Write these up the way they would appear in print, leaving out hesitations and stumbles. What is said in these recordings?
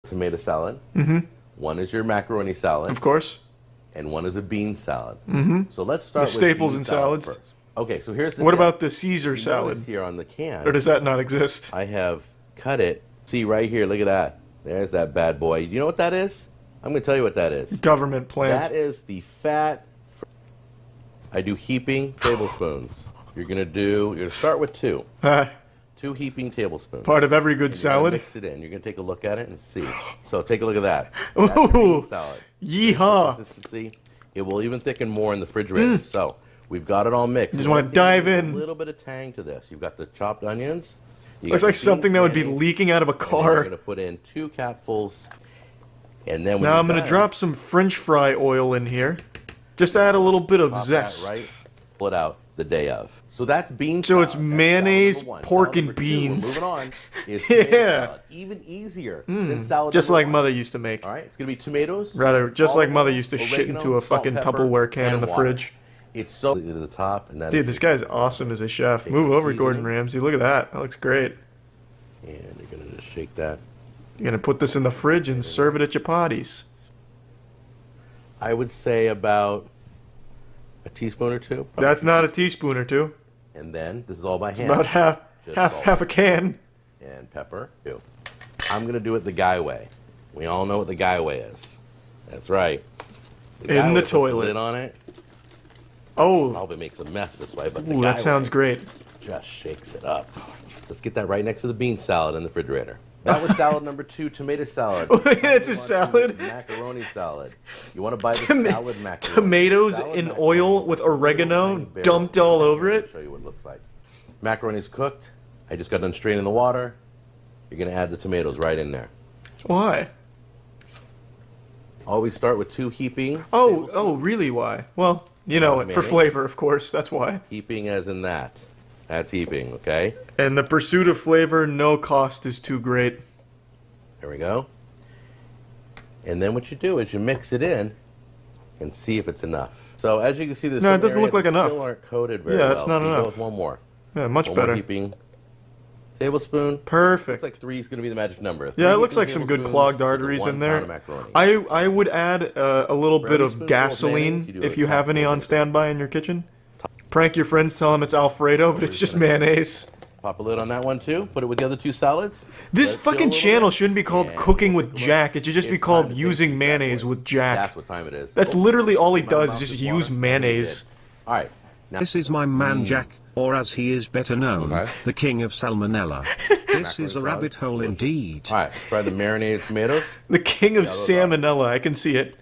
tomato salad. One is your macaroni salad. Of course. And one is a bean salad. So let's start the with staples bean in salad salads. first. Okay, so here's the What tip. about the Caesar You salad? notice here on the can, Or does that not exist? I have cut it. See right here, look at that. There's that bad boy. You know what that is? I'm going to tell you what that is. Government plant. That is the fat. I do heaping tablespoons. You're going to start with 2. 2 heaping tablespoons. Part of every good And you're gonna salad. mix it in. You're going to take a look at it and see. So take a look at that. That's your bean salad. Yeehaw. Consistency. It will even thicken more in the refrigerator. So we've got it all mixed. You just want to dive in. A little bit of tang to this. You've got the chopped onions. Looks like something that would be leaking out of a We're car. going to put in 2 capfuls. And then Now I'm going to drop some French fry oil in here. Just to add a little bit of zest. Right, pull it out the day of. So that's bean So salad. it's mayonnaise, That's salad number 1. pork, Salad and number 2, beans. we're moving on. Is tomato Yeah. salad. Even easier than salad Just number like 1. Mother used to make. All right, it's going to be tomatoes. Rather, just like olive Mother oil, used to shit oregano, into a salt, fucking pepper, Tupperware can and in the water. fridge. It's so to the top. And then Dude, this guy's awesome as a chef. Move over, Gordon Ramsay. Look at that. That looks great. And you're going to just shake that. You're going to put this in the fridge and serve it at your parties. I would say about a teaspoon or 2. probably. That's not a teaspoon or 2. And then, this is all by hand. About Just half a can. And pepper, too. I'm going to do it the guy way. We all know what the guy way is. That's right. The guy In way the puts toilet. lid on it. Oh, Probably makes a mess this way, but the ooh, guy that sounds way great. just shakes it up. Let's get that right next to the bean salad in the refrigerator. That was salad number 2, tomato salad. It's a salad. Macaroni salad. You want to buy the salad macaroni. Tomatoes Salad in macaroni. oil with oregano dumped all over I'll it. show you what it looks like. Macaroni's cooked. I just got done straining the water. You're going to add the tomatoes right in there. Why? Always start with 2 heaping. Oh, really? Why? Well, you know, for Mayonnaise. flavor, of course. That's why. Heaping as in that. That's heaping, okay? And the pursuit of flavor, no cost is too great. There we go. And then what you do is you mix it in and see if it's enough. So as you can see, there's No, it some doesn't look areas like that enough. still aren't coated very Yeah, well. that's not so you enough. Go with one more. Yeah, much One better. more heaping tablespoon. Perfect. Looks like 3 is going to be the magic number. Yeah, it 3 looks like some good tablespoons clogged to the arteries 1 in pound there. of macaroni. I would add a little For bit every of spoonful of gasoline mayonnaise, you do if a you have any capful on of it. standby in your kitchen. Prank your friends, tell them it's Alfredo, but it's just mayonnaise. Pop a lid on that one too. Put it with the other 2 salads. This Let it chill a fucking little channel bit. shouldn't be called And Cooking we'll with take a look. Jack. It should just be It's time called to Using taste these bad Mayonnaise boys. with Jack. That's what time it is. That's Oh, literally all he my does mouth is just watering. use mayonnaise. All right. Now, This is my man Jack, or as he is better known, Okay. the king of salmonella. This is a rabbit hole indeed. all right. Let's try the marinated tomatoes. The king of those are- salmonella, I can see it.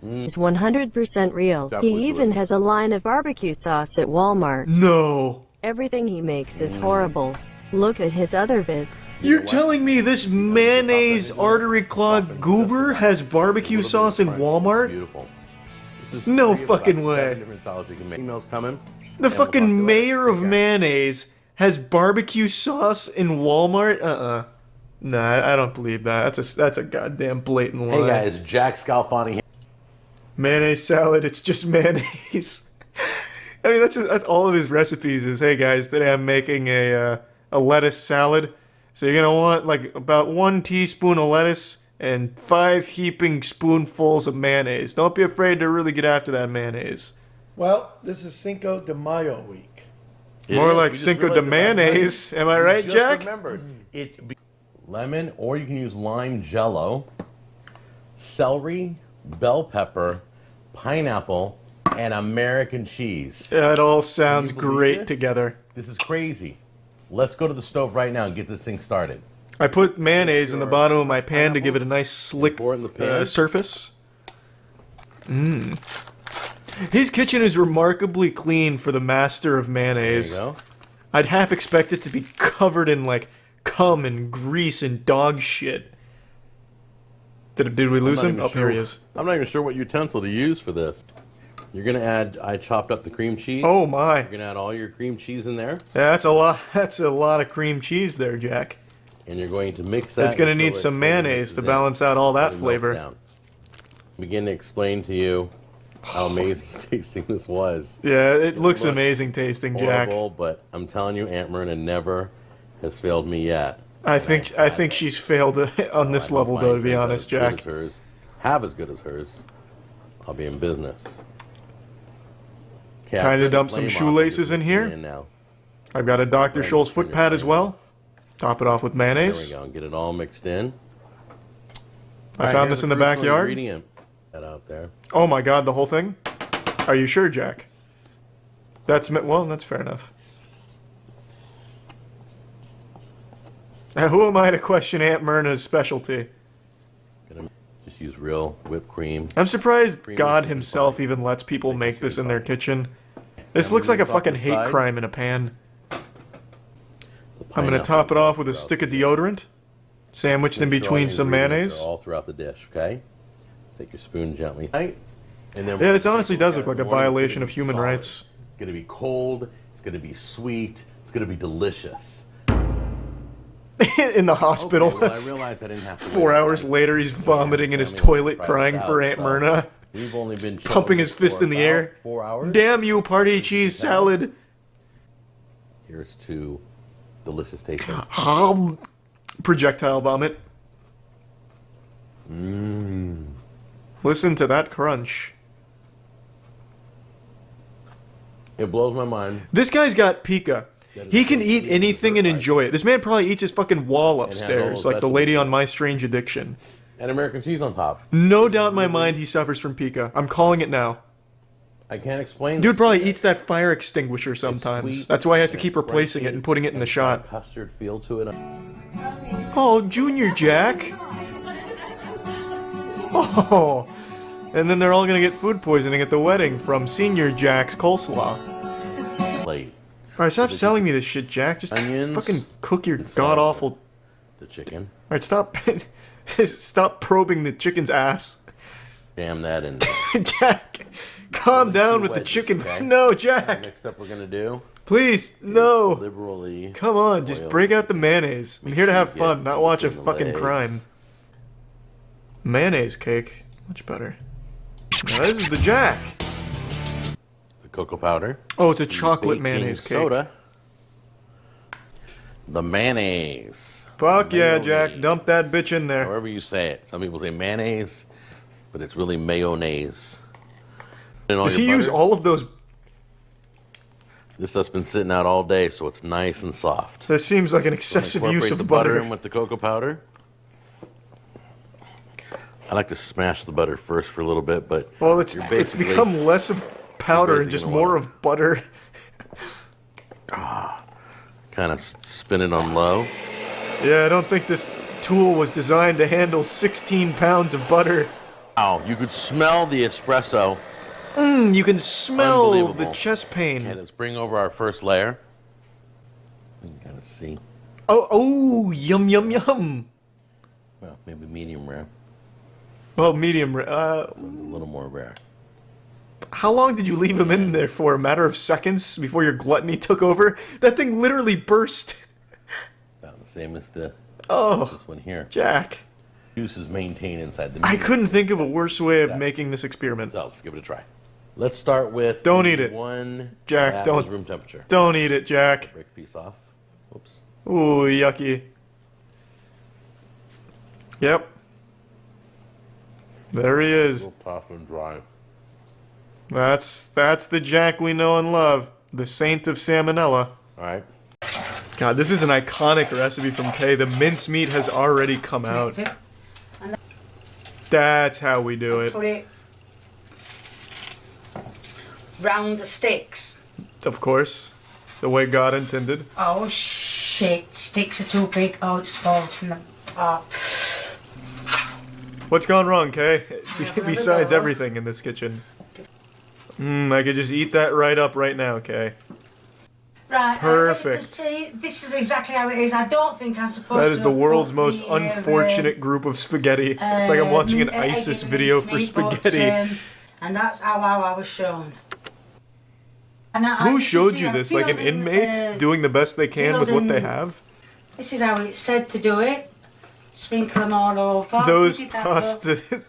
Is 100% real. That He was even good. has a line of barbecue sauce at Walmart. No. Everything he makes is horrible. Look at his other bits. You're telling me this mayonnaise artery clogged goober has barbecue sauce in Walmart? Beautiful. This is No 3 of about fucking 7 way. different salads you can make. Emails coming. The and we'll fucking talk to you later. mayor of Take care. mayonnaise has barbecue sauce in Walmart? Nah, I don't believe that. That's a goddamn blatant lie. Hey guys, Jack Scalfani here. Mayonnaise salad, it's just mayonnaise. I mean, that's all of his recipes is, hey guys, today I'm making a lettuce salad. So you're going to want like about 1 teaspoon of lettuce and 5 heaping spoonfuls of mayonnaise. Don't be afraid to really get after that mayonnaise. Well, this is Cinco de Mayo week. More It is. like We just Cinco de realized it last mayonnaise. night. Am I We right, just Jack? remembered. Lemon, or you can use lime jello, celery, bell pepper, pineapple, and American cheese. Yeah, it all sounds Can you believe great this? together. This is crazy. Let's go to the stove right now and get this thing started. I put mayonnaise in the bottom of my pan to give it a nice slick Pour it in the pan. surface. His kitchen is remarkably clean for the master of There mayonnaise. you go. I'd half expect it to be covered in like cum and grease and dog shit. Did we lose him? Oh, here he is. I'm not even sure what utensil to use for this. You're gonna add. I chopped up the cream cheese. Oh my! You're gonna add all your cream cheese in there, Yeah, that's a lot. That's a lot of cream chease there, Jack. and you're going to mix that. It's gonna until need it some totally mayonnaise mixes to in. balance out all that It melts flavor. down. Begin to explain to you how amazing tasting this was. Yeah, it looks looks amazing tasting, Jack. Horrible, but I'm telling you, Aunt Myrna never has failed me yet. I think she's failed on this level, though. To be honest, Jack. Have as good as hers. I'll be in business. Time to dump some shoelaces in here. Now. I've got a Dr. Scholl's foot pad as well. Top it off with mayonnaise. There we go. Get it all mixed in. I found this in the backyard. That out there. Oh my god, the whole thing? Are you sure, Jack? Well, that's fair enough. Who am I to question Aunt Myrna's specialty? Just use real whipped cream. I'm surprised God himself even lets people make this in their kitchen. This looks like a fucking hate crime in a pan. I'm gonna top it off with a stick of deodorant, sandwiched in between some mayonnaise. All throughout the dish, okay? Take your spoon gently. And then Yeah, this honestly does look like a violation of human rights. It's gonna be cold. It's gonna be sweet. It's gonna be delicious. In the hospital. Okay, well, I realized I didn't have to 4 hours later, he's vomiting in his toilet, crying for Aunt Myrna. We've only been Pumping his fist in the air. 4 hours. Damn you, party cheese salad. Here's to delicious tasting. Projectile vomit. Listen to that crunch. It blows my mind. This guy's got pica. He can eat anything and enjoy it. This man probably eats his fucking wall upstairs, like the lady on My Strange Addiction. And American cheese on top. No doubt in my mind he suffers from pica. I'm calling it now. I can't explain. Dude probably eats that fire extinguisher sometimes. sweet, That's why he has to keep replacing it and putting it in the shot. Custard feel to it. Oh, Junior Jack. Oh. And then they're all gonna get food poisoning at the wedding from Senior Jack's coleslaw. Plate. Alright, stop selling me this shit, Jack. Just Onions, fucking cook your god-awful... The chicken. Alright, stop... stop probing the chicken's ass. Jam that in there. Jack, calm down with the chicken. Okay? No, Jack. Next up we're going to do... Please, no. Liberally... Come on, just break out the mayonnaise. I'm here to have fun, not watch a fucking crime. Mayonnaise cake. Much better. Now this is the Jack. Cocoa powder. Oh, it's a chocolate Baking mayonnaise cake. soda. The mayonnaise. Fuck yeah, Jack. Dump that bitch in there. However you say it. Some people say mayonnaise, but it's really mayonnaise. Does he use all of those? This stuff's been sitting out all day, so it's nice and soft. That seems like an excessive use of the butter. in with the cocoa powder. I like to smash the butter first for a little bit, but well, it's become less of powder and just more of butter. Kind of spin it on low. Yeah, I don't think this tool was designed to handle 16 pounds of butter. Oh, you could smell the espresso. You can smell the chest pain. Okay, let's bring over our first layer. You can kind of see. Oh, yum, yum, yum. Well, maybe medium rare. Well, medium rare. This one's a little more rare. How long did you leave him in there for? A matter of seconds before your gluttony took over? That thing literally burst. About the same as this one here. Jack. Juice is maintained inside the meat. I couldn't think of a worse way of making this experiment. So let's give it a try. Let's start with don't eat it. One Jack, don't. Room temperature. Don't eat it, Jack. Break a piece off. Oops. Ooh, yucky. Yep. There he is. A little tough and dry. That's the Jack we know and love. The saint of salmonella. Alright. God, this is an iconic recipe from Kay. The mincemeat has already come out. That's how we do it. Put it round the sticks. Of course. The way God intended. Oh shit, sticks are too big. Oh, it's falling from the... Oh. What's gone wrong, Kay? Besides everything in this kitchen. I could just eat that right up right now, Kay. Right, perfect. See, this is exactly how it is. I don't think I'm supposed to... That is the world's most unfortunate group of spaghetti. It's like I'm watching an ISIS video for spaghetti. And that's how I was shown. Who showed you this? Like an inmate doing the best they can with what they have? This is how it's said to do it. Sprinkle them all over. Those pasta...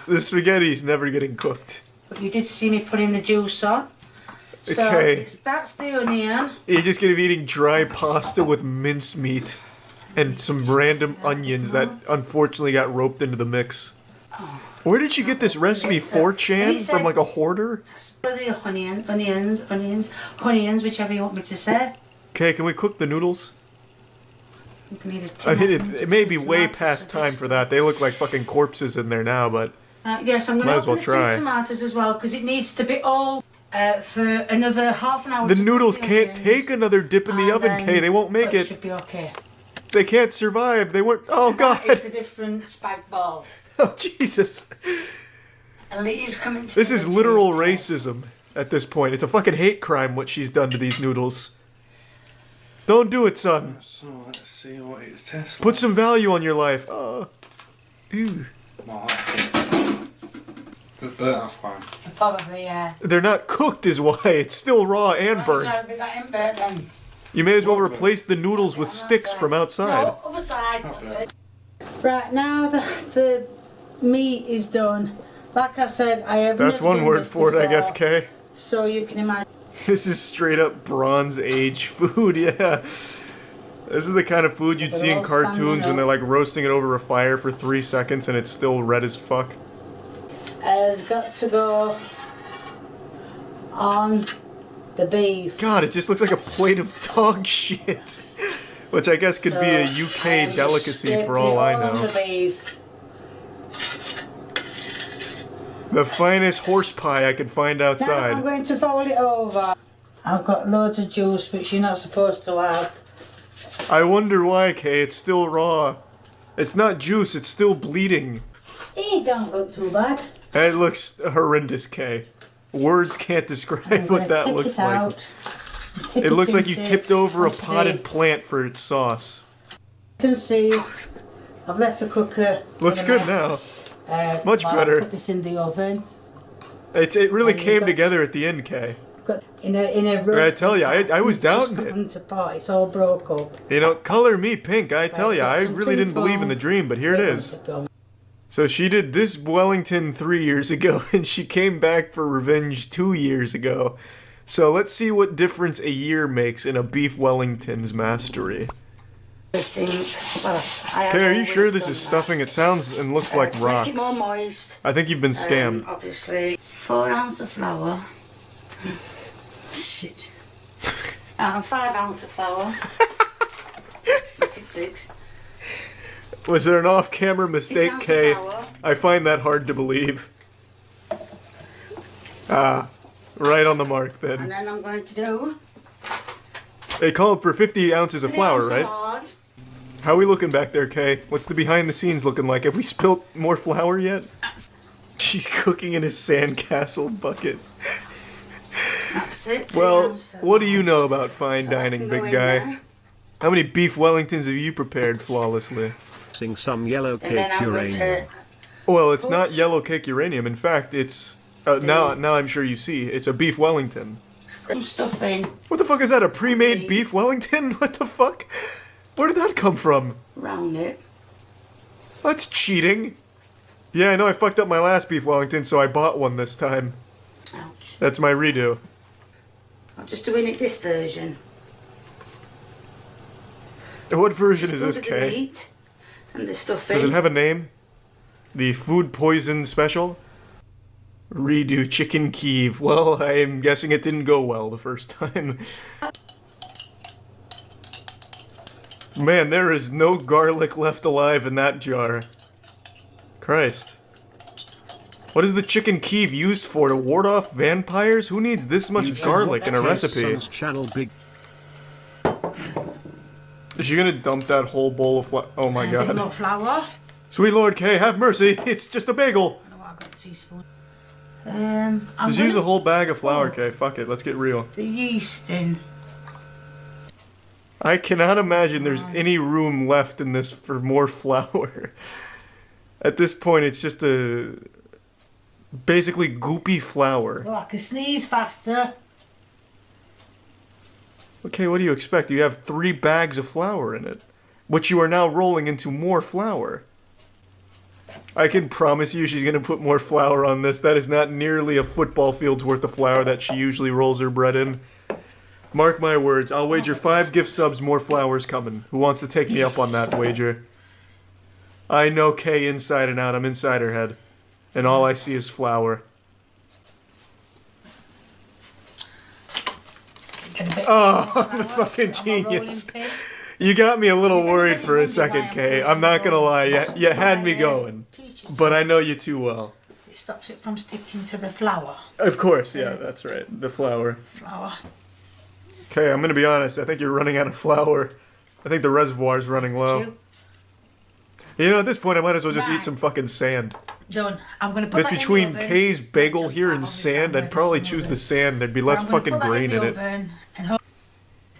The spaghetti's never getting cooked. But you did see me putting the juice on. So okay. that's the onion. You're just gonna be eating dry pasta with mincemeat. and some random onions that unfortunately got roped into the mix. Where did you get this recipe? 4chan? From like a hoarder? Onions, whichever you want me to say. Okay, can we cook the noodles? I mean, it may be way past time for that. They look like fucking corpses in there now, but yes, I'm going to might as well open the try. tomatoes as well because it needs to be all for another half an hour. The to noodles cook the can't onions. take another dip in the And oven, Kay. They won't make that it. Should be okay. They can't survive. They weren't. Oh That is god. the different spag ball. Oh Jesus. And Lee's coming. To This is the literal Tuesday. racism at this point. It's a fucking hate crime what she's done to these noodles. Don't do it, son. So let's see what it's tastes like. Put some value on your life. Ew. No, but burnt off one. Probably, yeah. They're not cooked is why. It's still raw and burnt. Right, so we got him burnt then. You may as well replace the noodles with sticks from outside. No, other side. That's it. Right, now the meat is done. Like I said, I have That's never one done word this for it, I guess, before, Kay. So you can imagine. This is straight up Bronze Age food, yeah. This is the kind of food you'd see in cartoons when they're like roasting it over a fire for 3 seconds and it's still red as fuck. Has got to go on the beef. God, it just looks like a plate of dog shit. Which I guess could be a UK delicacy for all I On know. the beef. The finest horse pie I could find Now I'm outside. going to fold it over. I've got loads of juice which you're not supposed to have. I wonder why, Kay. It's still raw. It's not juice, it's still bleeding. It don't look too bad. And it looks horrendous, Kay. Words can't describe what that looks like. It looks like you tipped over a potted plant for its sauce. You can see I've left the cooker. Looks in a good mess. now. Much better. Put this in the oven. It really And you've came got- together at the end, Kay. Got in a I tell you, I was doubting it. Into pot. It's all broke up. You know, color me pink, I tell you. I some really didn't tin believe in the foil. dream, but here it is. So she did this Wellington 3 years ago, and she came back for revenge 2 years ago. So let's see what difference a year makes in a beef Wellington's mastery. Okay, are you sure this is stuffing? It sounds and looks like To rocks. make it more moist. I think you've been scammed. Obviously, 4 ounces of flour. Shit. 5 ounces of flour. Make it 6. Was there an off-camera mistake, 6 ounces Kay? of flour. I find that hard to believe. Right on the mark And then. then I'm going to do. They called for 50 ounces of 3 flour, ounces right? lard. How are we looking back there, Kay? What's the behind the scenes looking like? Have we spilt more flour yet? She's cooking in a sandcastle bucket. That's it. 3 Well, ounces of what do you lard. know about fine So that dining, can go big in guy? there. How many beef Wellingtons have you prepared flawlessly? Sing some yellow And then cake I'm going uranium. to. Well, it's not Oops. yellow cake uranium. In fact, it's now I'm sure you see. It's a beef Wellington. Some stuff in. What the fuck is that? A pre-made Beef. beef Wellington? What the fuck? Where did that come from? Round it. That's cheating. Yeah, I know I fucked up my last beef Wellington, so I bought one this time. Ouch. That's my redo. I'm just doing it this version. What version is this, Just under the Kay? meat and the stuff Does in. it have a name? The food poison special? Redo chicken Kiev. Well, I am guessing it didn't go well the first time. Man, there is no garlic left alive in that jar. Christ. What is the chicken Kiev used for? To ward off vampires? Who needs this much garlic in a recipe? Son's channel big. Is she gonna dump that whole bowl of flour? Oh my A bit god. more flour. Sweet Lord Kay, have mercy. It's just a bagel. I know I've got a teaspoon. I'm Just gonna use a whole bag of flour, Kay. Fuck it, let's get real. put the yeast in. I cannot imagine there's any room left in this for more flour. At this point, it's just a basically goopy flour. Oh, I can sneeze faster. Okay, what do you expect? You have 3 bags of flour in it, which you are now rolling into more flour. I can promise you she's going to put more flour on this. That is not nearly a football field's worth of flour that she usually rolls her bread in. Mark my words, I'll wager 5 gift subs, more flowers coming. Who wants to take me up on that wager? I know Kay inside and out. I'm inside her head. And all I see is flower. Oh, I'm a fucking genius. You got me a little worried for a second, Kay. I'm not gonna lie, you had me going. But I know you too well. It stops it from sticking to the flour. Of course, yeah, that's right. The flour. Flour. Okay, I'm gonna be honest. I think you're running out of flour. I think the reservoir's running low. You know, at this point, I might as well just eat some fucking sand. Done. I'm gonna put Because that between in the oven. Kay's bagel Just here that and on sand, the I'd probably sandwich, choose the isn't it? sand. There'd be less I'm gonna fucking put that grain in the it. oven and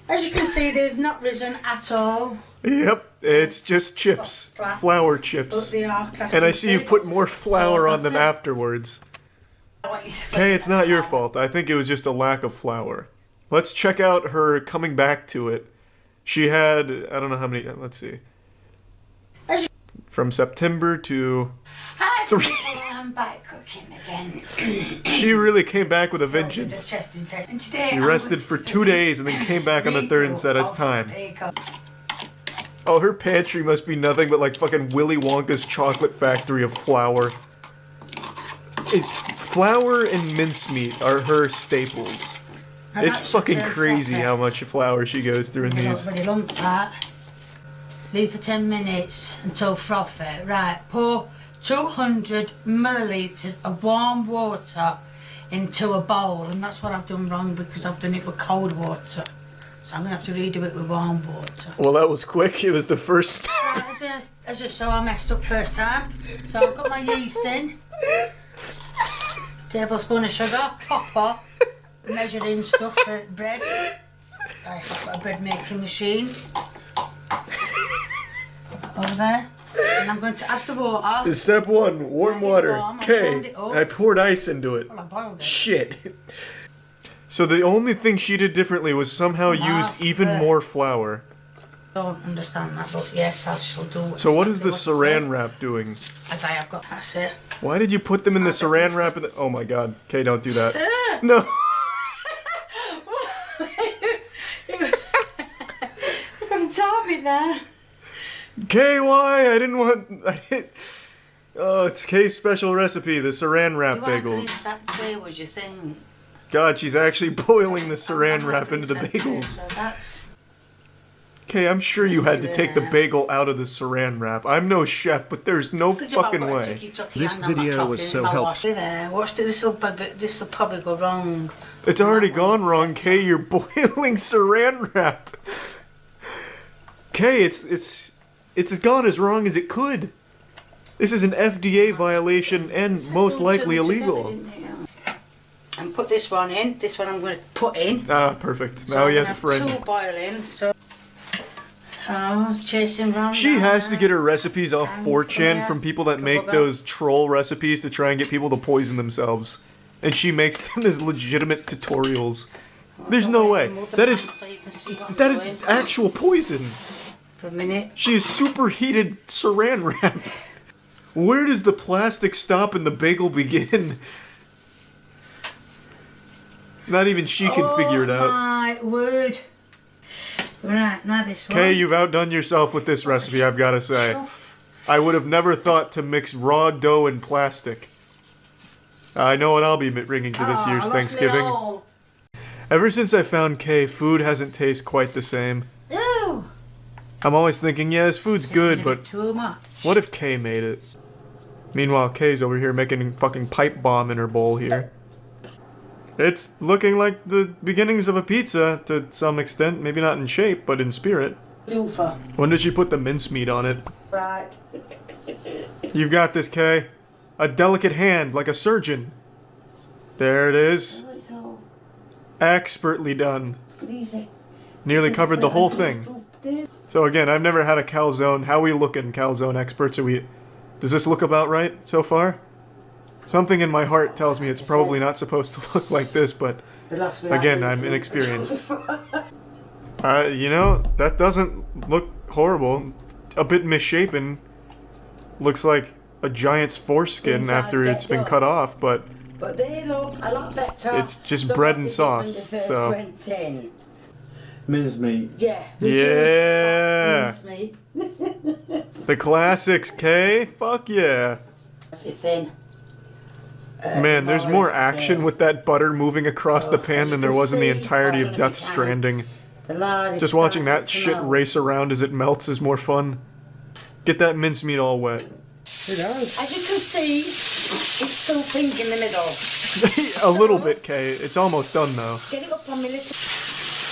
as you can see, they've not risen at all. Yep, it's just chips. Flat. Flour But chips. they are classed And I as see you put bagels. more flour So on them that's it. afterwards. What is- Kay, it's not your fault. I think it was just a lack of flour. Let's check out her coming back to it. She had, I don't know how many, let's see. As you- From September to... Hi, 3. people, I'm back cooking again. She really came back with a With a vengeance. chest infection. And today She I'm rested going for to 2 days and then came back on the third and said it's redo time. of bagel. Oh, her pantry must be nothing but like fucking Willy Wonka's chocolate factory of flour. Flour and mincemeat are her staples. And It's that's fucking your crazy froth how much flour she goes through in it. these. Everybody lumps that. Leave for 10 minutes until frothy. Right, pour 200 millilitres of warm water into a bowl, and that's what I've done wrong because I've done it with cold water. So I'm gonna have to redo it with warm water. Well, that was quick. It was the first. Right, I just saw I messed up first time. So I've got my yeast in. Tablespoon of sugar, popper, measuring stuff for bread. I've got a bread making machine. Over there. And I'm going to add the water. Step 1, warm It's water. warm, I Okay, warmed it up. I poured ice into it. Well, I boiled it. Shit. So the only thing she did differently was somehow use even more flour. Don't understand that, but yes, I shall do. So what is the exactly what it saran says. wrap doing? As I have got, that's it. Why did you put them in the saran wrap? Oh my god. Okay, don't do that. No. I've got to top it now. KY, I didn't want... Oh, it's Kay's special recipe, the saran wrap Do I bagels. exactly what you think? God, she's actually boiling the saran wrap into the bagels. So that's... Okay, I'm sure you had to take the bagel out of the saran wrap. I'm no chef, but there's no fucking way. This video was so helpful. There, watch this will probably go wrong. It's already gone wrong, Kay. You're boiling saran wrap. Kay, it's as gone as wrong as it could. This is an FDA violation and most likely illegal. And put this one in. This one I'm going to put in. Ah, perfect. So Now he I'm has a gonna have friend. two boiling. So, chasing round. She now. has to get her recipes off And 4chan yeah, from people that couple make of those troll recipes to try and get people to poison themselves. And she makes them as legitimate tutorials. There's no way. That is So you can see what I'm that is doing. actual poison. For a minute. She is superheated saran wrap. Where does the plastic stop and the bagel begin? Not even she can figure it out. My word. Right, now this one. Kay, you've outdone yourself with this recipe, I've got to say. I would have never thought to mix raw dough and plastic. I know what I'll be bringing to this year's Thanksgiving. Ever since I found Kay, food hasn't tasted quite the same. Ew. I'm always thinking, yeah, this food's good, but Too much. what if Kay made it? Meanwhile, Kay's over here making a fucking pipe bomb in her bowl here. It's looking like the beginnings of a pizza to some extent. Maybe not in shape, but in spirit. Doofer. When did she put the mincemeat on it? Right. You've got this, Kay. A delicate hand, like a surgeon. There it is. It's all Expertly done. easy. Nearly covered the whole thing. So again, I've never had a calzone. How we looking, calzone experts? Are we... Does this look about right so far? Something in my heart tells me it's probably not supposed to look like this, but again, I'm inexperienced. You know, that doesn't look horrible. A bit misshapen. Looks like a giant's foreskin after it's been cut off, but But they look a lot better. it's just than bread what and they did when sauce, they first so... went in. Mincemeat. Yeah. Yeah. Mincemeat. The classics, Kay. Fuck yeah. Everything. Man, there's more or more less the action same. with that butter moving across So, the pan as than you there can was in the see, entirety of butter Death in the pan. Stranding. The lard is Just watching starting that to shit melt. race around as it melts is more fun. Get that mincemeat all wet. It does. As you can see, it's still pink in the middle. A little bit, Kay. It's almost done though. Get it up on my little...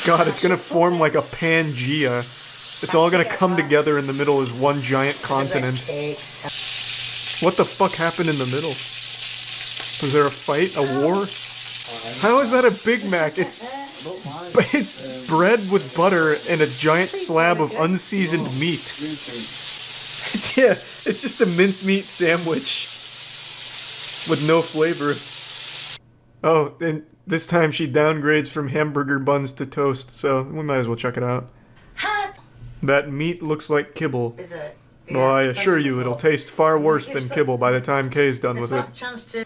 God, it's gonna form like a Pangea. It's all gonna come together in the middle as one giant continent. What the fuck happened in the middle? Was there a fight? A war? How is that a Big Mac? It's bread with butter and a giant slab of unseasoned meat. Yeah, it's just a mincemeat sandwich with no flavor. Oh, and this time she downgrades from hamburger buns to toast, so we might as well check it out. That meat looks like kibble. Is it? Well, I Yeah, it's assure like you before. it'll taste far worse Give than some- kibble by the time Kay's done with it. There's not a chance to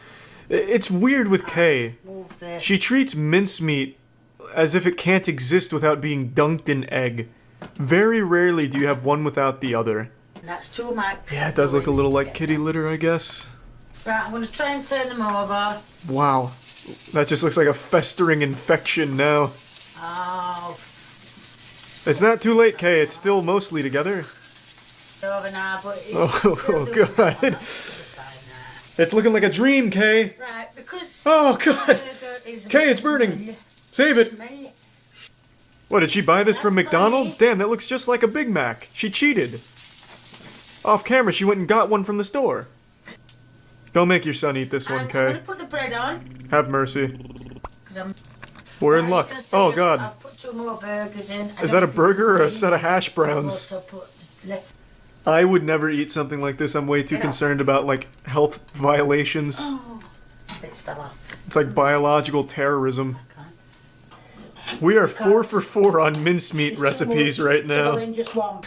It's weird with Kay. move the... She treats mincemeat as if it can't exist without being dunked in egg. Very rarely do you have one without the other. That's 2 mics. Yeah, it does look a little like kitty litter, I guess. Right, I'm going to try and turn them over. Wow. That just looks like a festering infection now. Oh, It's not too late, Kay. It's still mostly together. over now, but it's Oh, still doing God. well on the other side It's looking like a dream, Kay. now. Right, because... Oh, God. It's Kay, it's burning. Save it. What, did she buy this from That's McDonald's? funny. Damn, that looks just like a Big Mac. She cheated. Off camera, she went and got one from the store. Don't make your son eat this one, I'm going Kay. to put the bread on. Have mercy. 'Cause I'm... We're in As luck. you can see, Oh, I've God. put 2 more burgers in. Is that a burger or a set of hash I've browns? also put... Let's... I would never eat something like this. I'm way too Yeah. concerned about, like, health violations. It's fell off. It's like biological terrorism. We are 4 for 4 on mincemeat recipes right now. Just one.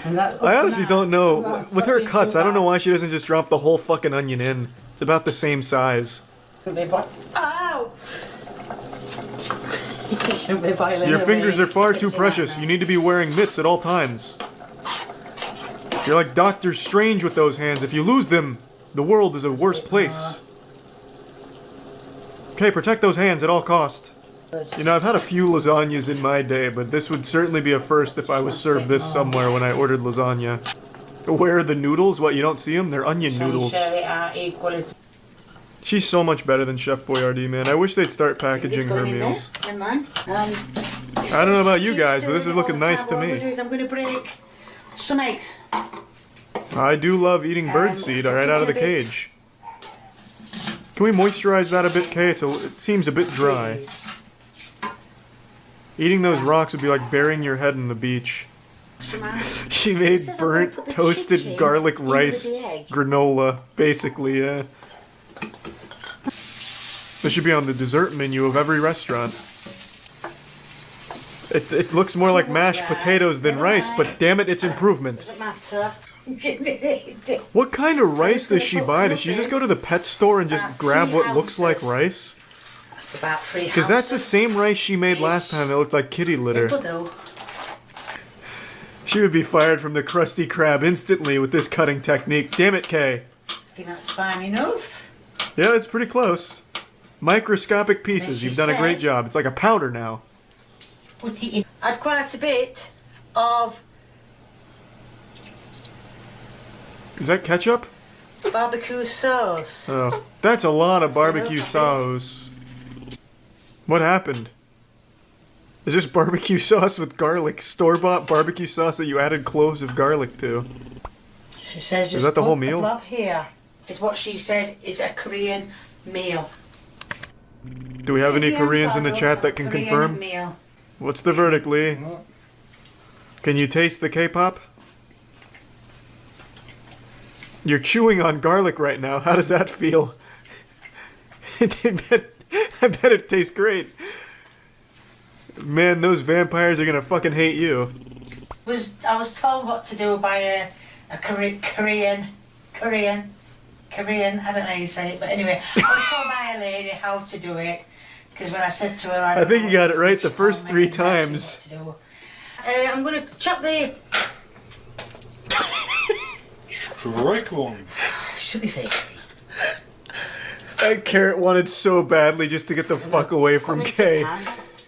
And that, I honestly don't know. That's With her fucking cuts, too I don't know bad. why she doesn't just drop the whole fucking onion in. It's about the same size. Ow! Shouldn't be violent Your away, fingers are far too spitting precious. at You need to be wearing mitts at all times. You're like Doctor Strange with those hands. If you lose them, the world is a worse place. Okay, protect those hands at all cost. You know, I've had a few lasagnas in my day, but this would certainly be a first if I was served this somewhere when I ordered lasagna. Where are the noodles? What, you don't see them? They're onion noodles. Share it out equally. She's so much better than Chef Boyardee, man. I wish they'd start It's packaging her going in there. meals. Never mind. I don't know about you guys, but this is looking nice to What I'm me. going to do is I'm going to break some eggs. I do love eating birdseed right out of the cage. Can we moisturize that a bit, Kay? It seems a bit dry. Please. Eating those rocks would be like burying your head in the beach. Some eggs. She made It says I'm gonna burnt, put the toasted chicken garlic in with rice the egg. granola, basically, yeah. This should be on the dessert menu of every restaurant. It looks more like mashed potatoes than rice, but damn it, it's improvement. Doesn't matter. What kind of rice gonna does she put buy? Does she just go to the pet store and just About grab 3 what looks like ounces. rice? That's about 3 Because that's the ounces. same rice she made last time that looked like kitty litter. It'll do. She would be fired from the Krusty Krab instantly with this cutting technique. Damn it, Kay. I think that's fine enough. Yeah, it's pretty close. Microscopic pieces. she You've done a great said- job. It's like a powder now. Put it in. Add quite a bit of Is that ketchup? barbecue sauce. Oh, that's a lot of Is that barbecue okay? sauce. What happened? Is this barbecue sauce with garlic? Store-bought barbecue sauce that you added cloves of garlic to? She says just that the whole put meal? A blob here. It's what she said is a Korean meal. Do we have any Korean Koreans in the product, chat that can Korean confirm? Meal. What's the verdict, Lee? Can you taste the K-pop? You're chewing on garlic right now. How does that feel? I bet it tastes great. Man, those vampires are gonna fucking hate you. I was told what to do by a Korean. I don't know how you say it, but anyway, I was told by a lady how to do it. Because when I said to her, I think you got it right the she first told me 3 exactly times. what to do. I'm going to chop the... Strike one. Should be fake. That carrot wanted so badly just to get the fuck away from Kay.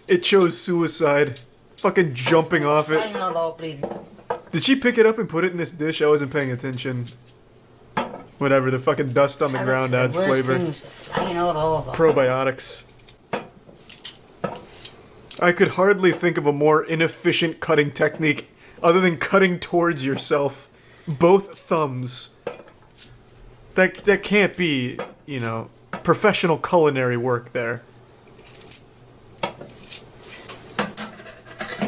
It chose suicide. Fucking jumping off it. Did she pick it up and put it in this dish? I wasn't paying attention. Whatever, the fucking dust on the ground adds flavor. Probiotics. I could hardly think of a more inefficient cutting technique other than cutting towards yourself. Both thumbs. That can't be, you know, professional culinary work there.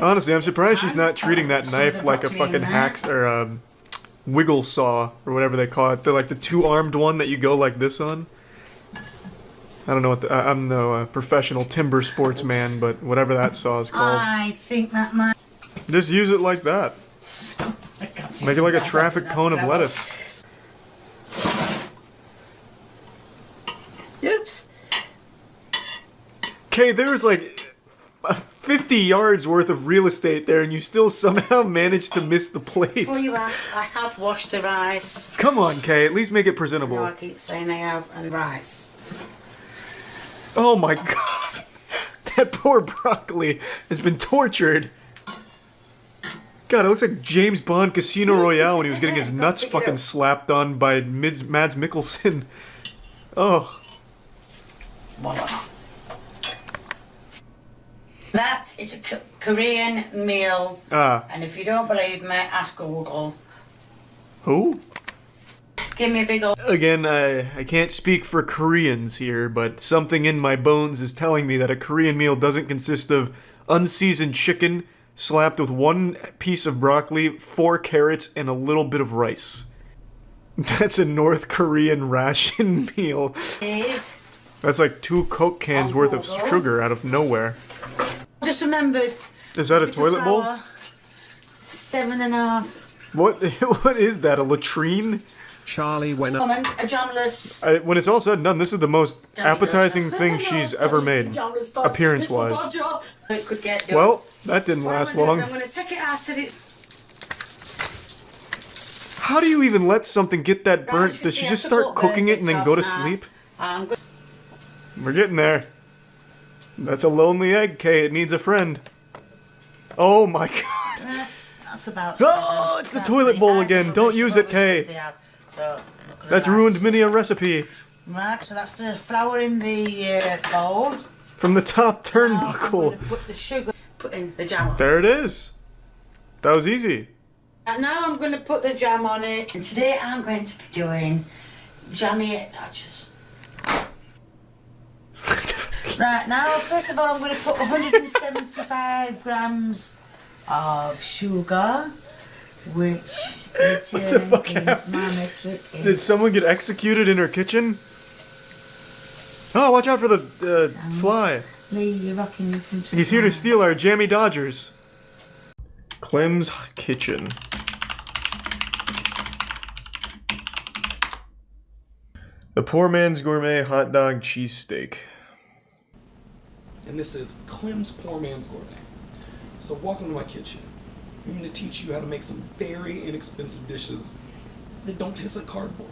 Honestly, I'm surprised she's not treating that knife like a fucking hack or a wiggle saw or whatever they call it. They're like the 2-armed one that you go like this on. I don't know what I'm no professional timber sportsman, but whatever that saw is called. I think that might... Just use it like that. Make it like a traffic cone of lettuce. Oops. Okay, there was like 50 yards worth of real estate there, and you still somehow managed to miss the plate. Before you ask, I have washed the rice. Come on, Kay, at least make it No, presentable. I keep saying I have, and rice. Oh my god. That poor broccoli has been tortured. God, it looks like James Bond Casino Royale when he was getting his nuts fucking slapped on by Mads Mikkelsen. Oh. That is a Korean meal, and if you don't believe me, ask Google. Who? Give me a big old... Again, I can't speak for Koreans here, but something in my bones is telling me that a Korean meal doesn't consist of unseasoned chicken slapped with 1 piece of broccoli, 4 carrots, and a little bit of rice. That's a North Korean ration meal. Is That's like 2 Coke cans worth of sugar out of nowhere. just remembered. Is that a toilet bowl? 7.5. What is that, a latrine? Charlie went up. Woman, a jamless. When it's all said and done, this is the most appetizing thing she's ever made, appearance-wise. It could get done. Well, that didn't last long. I'm going to take it out of it. How do you even let something get that burnt? Does she just start cooking it and then go to sleep? We're getting there. That's a lonely egg, Kay. It needs a friend. Oh my god. That's about... Oh, it's the toilet bowl again. Don't use it, Kay. That's ruined many a recipe. Right, so that's the flour in the bowl. From the top Now I'm turnbuckle. going to put the sugar, put in the jam on. There it is. That was easy. And now I'm going to put the jam on it. And today I'm going to be doing jammy Dodgers. Right, now first of all I'm going to put 175 grams of sugar, which in turn is my metric is... Did someone get executed in her kitchen? Oh, watch out for the fly. Lee, you're rocking your front. He's here to steal our jammy Dodgers. Clem's kitchen. The poor man's gourmet hot dog cheesesteak. And this is Clem's Poor Man's Gourmet. So welcome to my kitchen. I'm going to teach you how to make some very inexpensive dishes that don't taste like cardboard.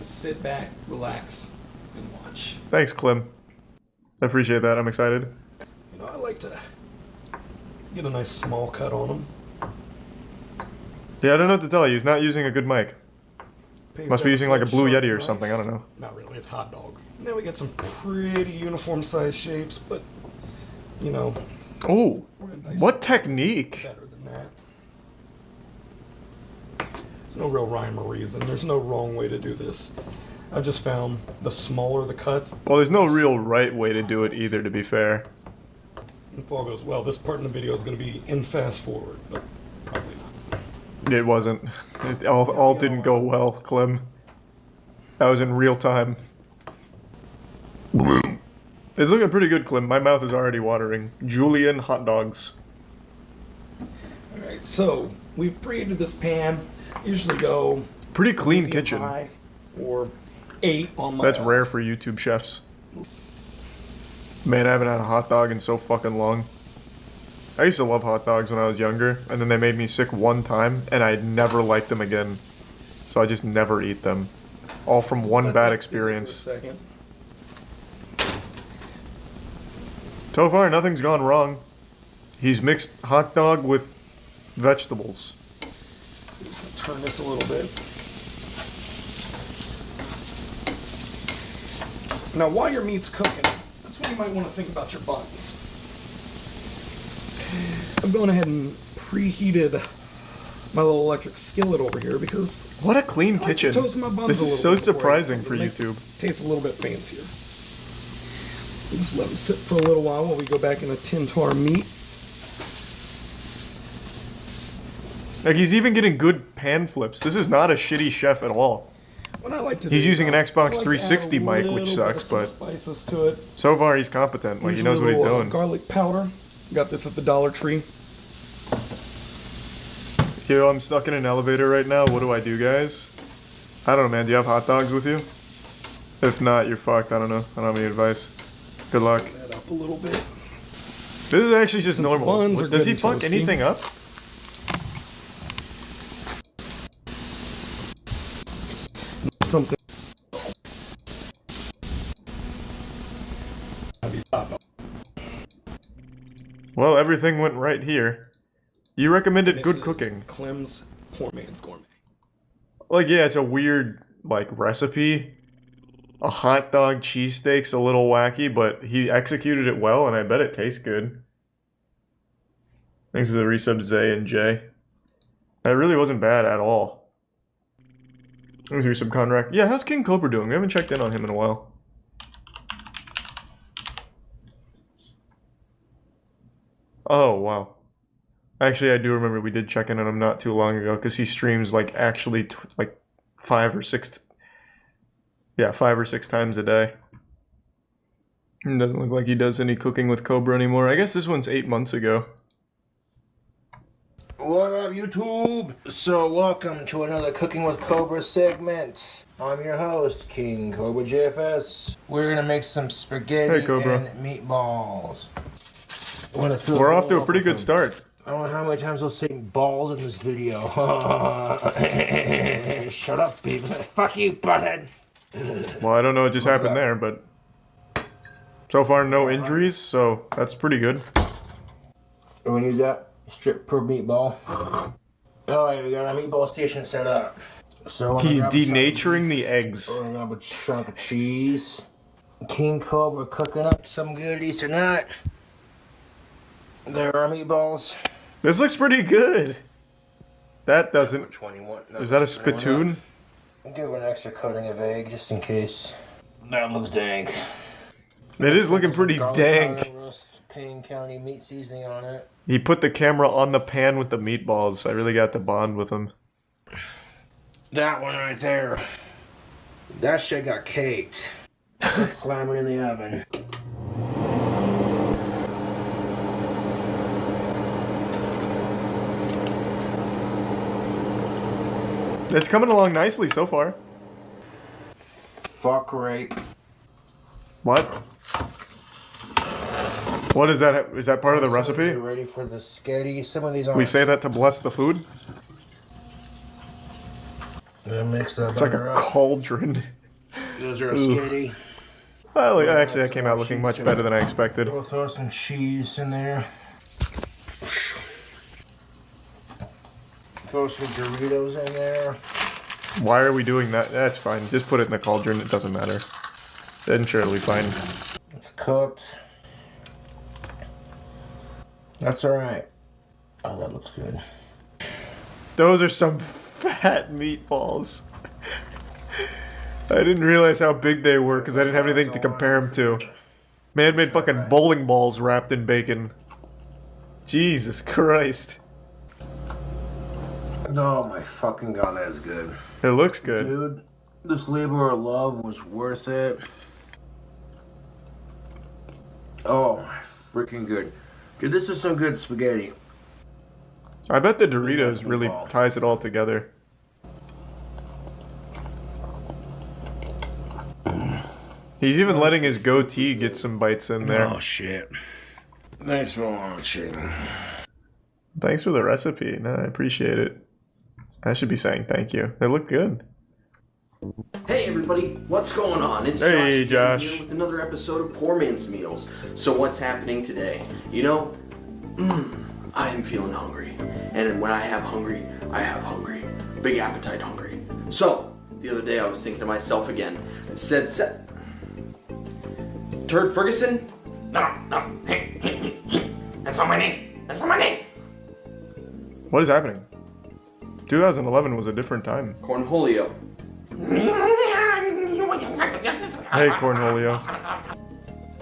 Just sit back, relax, and watch. Thanks, Clem. I appreciate that. I'm excited. You know, I like to get a nice small cut on them. Yeah, I don't know what to tell you. He's not using a good mic. Must be using like a Blue Sharp Yeti or knife. something. I don't know. Not really, it's hot dog. Now we got some pretty uniform size shapes, but, you know, Oh, we're gonna dice what it technique? better than that. There's no real rhyme or reason. There's no wrong way to do this. I've just found the smaller the cuts, Well, there's no real right way to do it either, to be fair. if all goes well, this part in the video is going to be in fast forward, but probably not. It wasn't. It all didn't go well, Clem. That was in real time. It's looking pretty good, Clem. My mouth is already watering. Julian hot dogs. Alright, so we've preheated this pan. Usually go Pretty clean medium kitchen. 5 or 8 on my... That's rare for YouTube chefs. Man, I haven't had a hot dog in so fucking long. I used to love hot dogs when I was younger, and then they made me sick one time, and I never liked them again. So I just never eat them. All from one bad experience. So far, nothing's gone wrong. He's mixed hot dog with vegetables. Turn this a little bit. Now, while your meat's cooking, that's when you might want to think about your buns. I'm going ahead and preheated my little electric skillet over here because What a clean I like to kitchen. toast my buns This a is little so bit before I surprising eat for them. They YouTube. Taste a little bit fancier. We'll just let them sit for a little while we go back and attend to our meat. Like, he's even getting good pan flips. This is not a shitty chef at all. What I like to He's do, using an I Xbox like to add 360 a mic, little which bit sucks, of some but spices to it. so far he's competent. Like, he knows what he's Usually a little, doing. Garlic powder. Got this at the Dollar Tree. Yo, I'm stuck in an elevator right now. What do I do, guys? I don't know, man. Do you have hot dogs with you? If not, you're fucked. I don't know. I don't have any advice. Good luck. That up a little bit. This is actually just normal. buns are Does good he and fuck toasty. anything up? Something. Well, everything went right here. You recommended This good is cooking. Clem's Poor Man's Gourmet. Like, yeah, it's a weird, like, recipe. A hot dog cheesesteak's a little wacky, but he executed it well, and I bet it tastes good. Thanks to the resub Zay and Jay. That really wasn't bad at all. Thanks to resub Conrack. Yeah, how's King Cobra doing? We haven't checked in on him in a while. Oh, wow. Actually, I do remember we did check in on him not too long ago, because he streams, like, actually, like, 5 or 6 times a day. It doesn't look like he does any cooking with Cobra anymore. I guess this one's 8 months ago. What up, YouTube? So, welcome to another Cooking with Cobra segment. I'm your host, King Cobra JFS. We're gonna make some spaghetti Hey, Cobra. and meatballs. We're off to a pretty good start. I don't know how many times I'll say balls in this video. Shut up, people. Fuck you, butthead. Well, I don't know what just happened there, but so far no injuries, so that's pretty good. We're gonna use that strip per meatball. Alright, we got our meatball station set up. So He's I'm gonna grab a denaturing the eggs. We're gonna grab a chunk of cheese. King Cobra cooking up some goodies tonight. There are meatballs. This looks pretty good. That doesn't... 21. Is that a spittoon? Give an extra coating of egg just in case. That looks dank. It is looking pretty Garlic dank. powder, roast Payne County meat seasoning on it. He put the camera on the pan with the meatballs. I really got to bond with him. That one right there. That shit got caked. Let's slam it in the oven. It's coming along nicely so far. Fuck rape. What? What is that? Is that part of the Get recipe? ready for the sketty. Some of these aren't. We say that to bless the food? Gonna mix that It's like butter a up. cauldron. Those are a sketty. Well, actually, that came out looking much better than I expected. We'll throw some cheese in there. Throw some Doritos in there. Why are we doing that? That's fine. Just put it in the cauldron. It doesn't matter. Then sure, it'll be fine. It's cooked. That's alright. Oh, that looks good. Those are some fat meatballs. I didn't realize how big they were because I didn't have anything to compare them to. Man made fucking bowling balls wrapped in bacon. Jesus Christ. Oh my fucking god, that is good. It looks good. Dude, this labor of love was worth it. Oh my freaking good. Dude, this is some good spaghetti. I bet the Doritos really ties it all together. He's even letting his goatee get some bites in there. Oh shit. Thanks for watching. Thanks for the recipe. No, I appreciate it. I should be saying thank you. They look good. Hey everybody, what's going on? It's Hey, Josh Josh. here with another episode of Poor Man's Meals. So what's happening today? You know, I am feeling hungry. And when I have hungry. Big appetite hungry. So, the other day I was thinking to myself again, said, Turd Ferguson? No, that's not my name. That's not my name. What is happening? 2011 was a different time. Cornholio. Hey, Cornholio.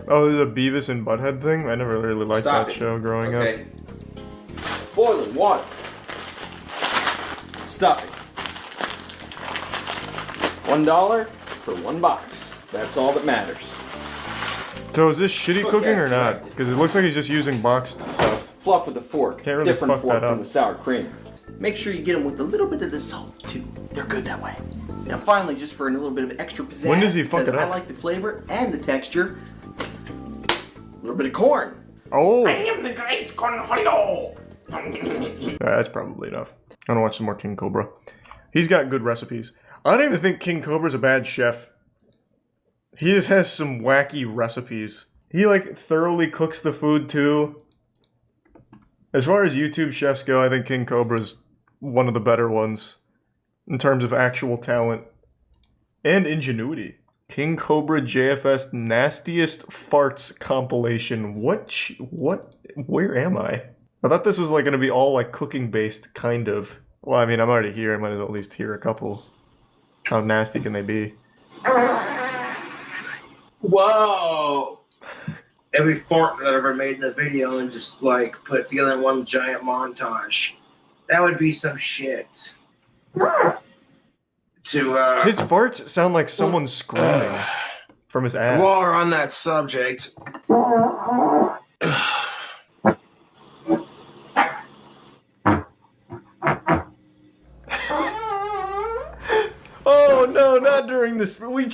Oh, this is a Beavis and Butthead thing? I never really liked Stop that it. show growing Okay. up. Boiling water. Stuffing. $1 for 1 box. That's all that matters. So is this shitty Cook cooking as or not? directed. Because it looks like he's just using boxed stuff. Fluff with a fork. Can't really Different fuck fork that up. from the sour cream. Make sure you get them with a little bit of the salt too. They're good that way. Now finally, just for a little bit of extra pizzazz, When does he fuck because it I up? like the flavor and the texture. A little bit of corn. Oh! I am the great Cornholio. That's probably enough. I want to watch some more King Cobra. He's got good recipes. I don't even think King Cobra's a bad chef. He just has some wacky recipes. He, like, thoroughly cooks the food, too. As far as YouTube chefs go, I think King Cobra's one of the better ones. In terms of actual talent. And ingenuity. King Cobra JFS Nastiest Farts Compilation. What? Where am I? I thought this was, like, gonna be all, like, cooking-based, kind of. Well, I mean, I'm already here. I might as well at least hear a couple. How nasty can they be? Whoa! Every fart that I've ever made in a video and just like put together in one giant montage. That would be some shit. To His farts sound like someone screaming from his ass. while we're on that subject. Oh no, not during this. We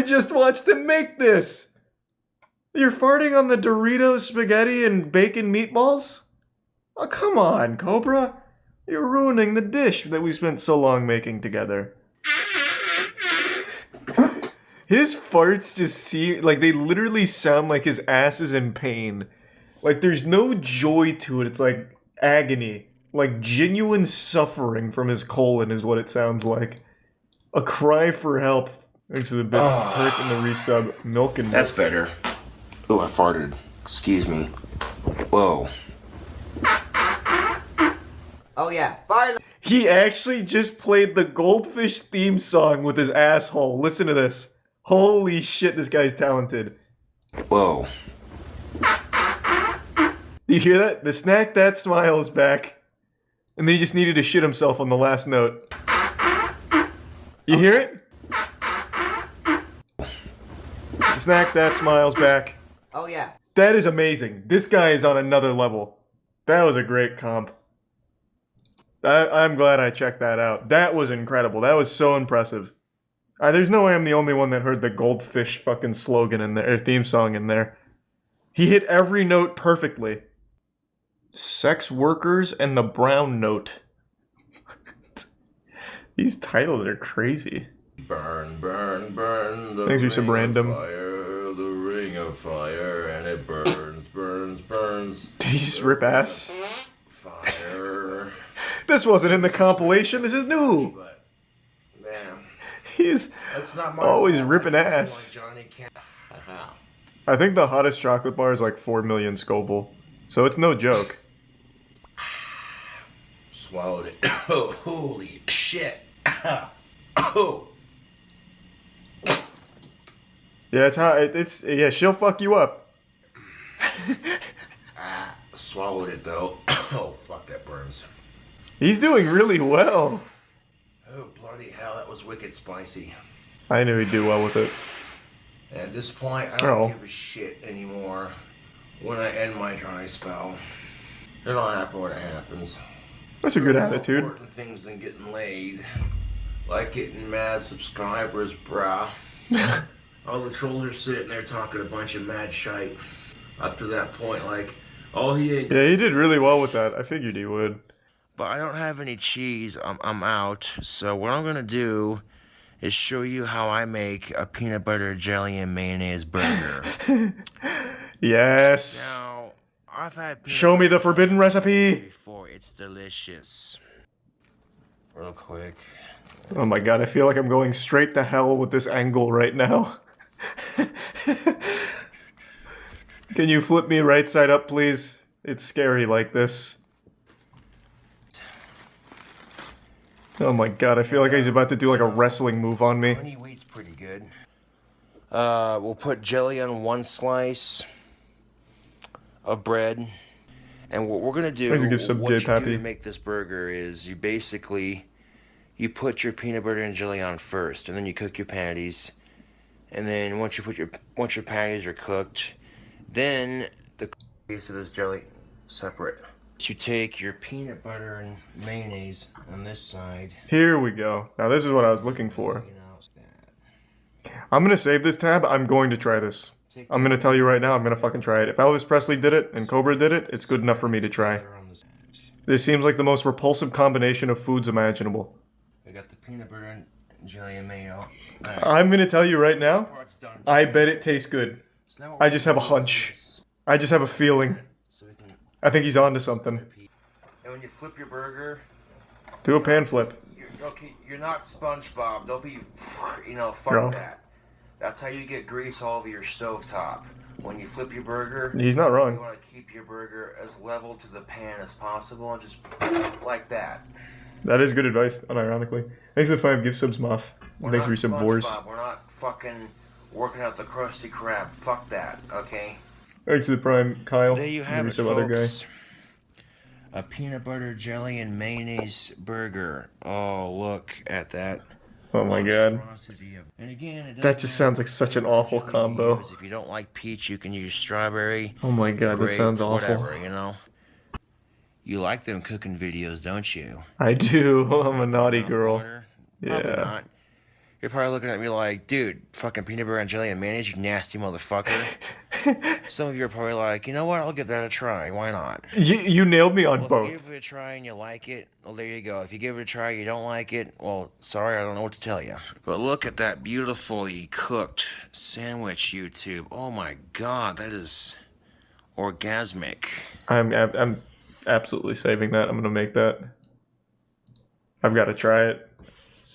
just watched him make this. You're farting on the Doritos spaghetti and bacon meatballs? Oh, come on, Cobra. You're ruining the dish that we spent so long making together. His farts just seem like they literally sound like his ass is in pain. Like there's no joy to it. It's like agony. Like genuine suffering from his colon is what it sounds like. A cry for help. Thanks to the bits, Turk and the resub, milk and That's better. Oh, I farted. Excuse me. Whoa. Oh yeah, fire. He actually just played the Goldfish theme song with his asshole. Listen to this. Holy shit, this guy's talented. Whoa. Do you hear that? The snack that smiles back. And then he just needed to shit himself on the last note. You hear it? The snack that smiles back. Oh yeah. That is amazing. This guy is on another level. That was a great comp. I'm glad I checked that out. That was incredible. That was so impressive. There's no way I'm the only one that heard the Goldfish fucking slogan in there, or theme song in there. He hit every note perfectly. Sex workers and the brown note. These titles are crazy. Burn, burn, burn. The Thanks for some ring random. Of fire, the ring of fire, and it burns, burns, burns. Did he just rip ass? Fire. This wasn't in the compilation. This is new. But, man, He's that's not my always fault. ripping I can ass. see why Johnny can't. I think the hottest chocolate bar is like 4 million Scoville. So it's no joke. Swallowed it. Oh, holy shit. Oh. Yeah, it's how it's. Yeah, she'll fuck you up. Swallowed it though. Oh, fuck, that burns. He's doing really well. Oh, bloody hell, that was wicked spicy. I knew he'd do well with it. At this point, I don't Oh. give a shit anymore. When I end my dry spell, it'll happen when it happens. That's a good There are more attitude. important things than getting laid. Like getting mad subscribers, bruh. all the trolls are sitting there talking a bunch of mad shite. Up to that point, like, all he ate. Yeah, he did really well with that. I figured he would. But I don't have any cheese. I'm out. So what I'm gonna do is show you how I make a peanut butter jelly and mayonnaise burger. Yes. Now, I've had peanut Show me the forbidden recipe. before. It's delicious. Real quick. Oh my god, I feel like I'm going straight to hell with this angle right now. Can you flip me right side up, please? It's scary like this. Oh my god, I feel like he's about to do like a wrestling move on me. Honey wheat's pretty good. We'll put jelly on one slice of bread. And what we're gonna do, I'm gonna give some what you J-Pappy. do to make this burger is you basically, you put your peanut butter and jelly on first, and then you cook your patties. And then once your patties are cooked, then the piece of this jelly separate. You take your peanut butter and mayonnaise on this side. Here we go. Now this is what I was looking for. You know, I'm gonna save this tab. I'm going to try this. I'm gonna tell you right now, I'm gonna fucking try it. If Elvis Presley did it and Cobra did it, it's good enough for me to try. This seems like the most repulsive combination of foods imaginable. I got the peanut butter and jelly and mayo. I'm gonna tell you right now, I bet it tastes good. I just have a hunch. I just have a feeling. I think he's onto something. And when you flip your burger, Do a pan flip. you're not SpongeBob. Don't be, fuck Bro. that. That's how you get grease all over your stovetop. When you flip your burger, He's not wrong. you want to keep your burger as level to the pan as possible, and just like that. That is good advice, unironically. Thanks for the 5 gift subs, Moff. We're Thanks not for some Vors. SpongeBob. We're not fucking working out the Krusty Krab. Fuck that, okay? Thanks to the Prime, Kyle. There you have Maybe it, some folks. other guy. A peanut butter jelly and mayonnaise burger. Oh, look at that. Oh my god. monstrosity of- And again, it That just sounds like such an awful jelly you combo. use. If you don't like peach, you can use strawberry. Oh my god, that grape, sounds awful. Whatever, you know. You like them cooking videos, don't you? I do. I'm a naughty girl. Water? Probably Yeah. not. You're probably looking at me like, dude, fucking peanut butter and jelly and mayonnaise, you nasty motherfucker. Some of you are probably like, you know what? I'll give that a try. Why not? You nailed me on Well, both. if you give it a try and you like it, well, there you go. If you give it a try and you don't like it, well, sorry, I don't know what to tell you. But look at that beautifully cooked sandwich, YouTube. Oh my god, that is orgasmic. I'm absolutely saving that. I'm gonna make that. I've got to try it.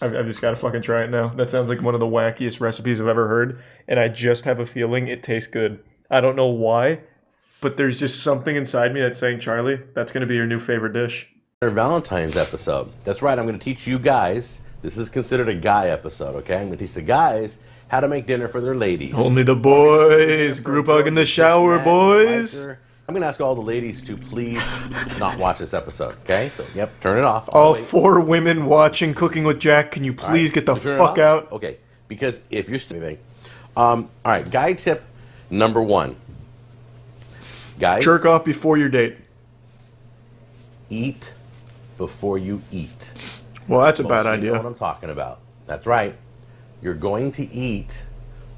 I've just got to fucking try it now. That sounds like one of the wackiest recipes I've ever heard, and I just have a feeling it tastes good. I don't know why, but there's just something inside me that's saying, Charlie, that's going to be your new favorite dish. Our Valentine's episode. That's right, I'm going to teach you guys. This is considered a guy episode, okay? I'm going to teach the guys how to make dinner for their ladies. Only the boys. Group hug in the shower, boys. I'm going to ask all the ladies to please not watch this episode, okay? So, yep, turn it off. All Wait. 4 women watching Cooking with Jack, can you please get the Turn it fuck off? out? Okay, because if you're anything. All right, guy tip number 1. Guys, Jerk off before your date. eat before you eat. Well, that's a bad Most of you know idea. what I'm talking about. That's right. You're going to eat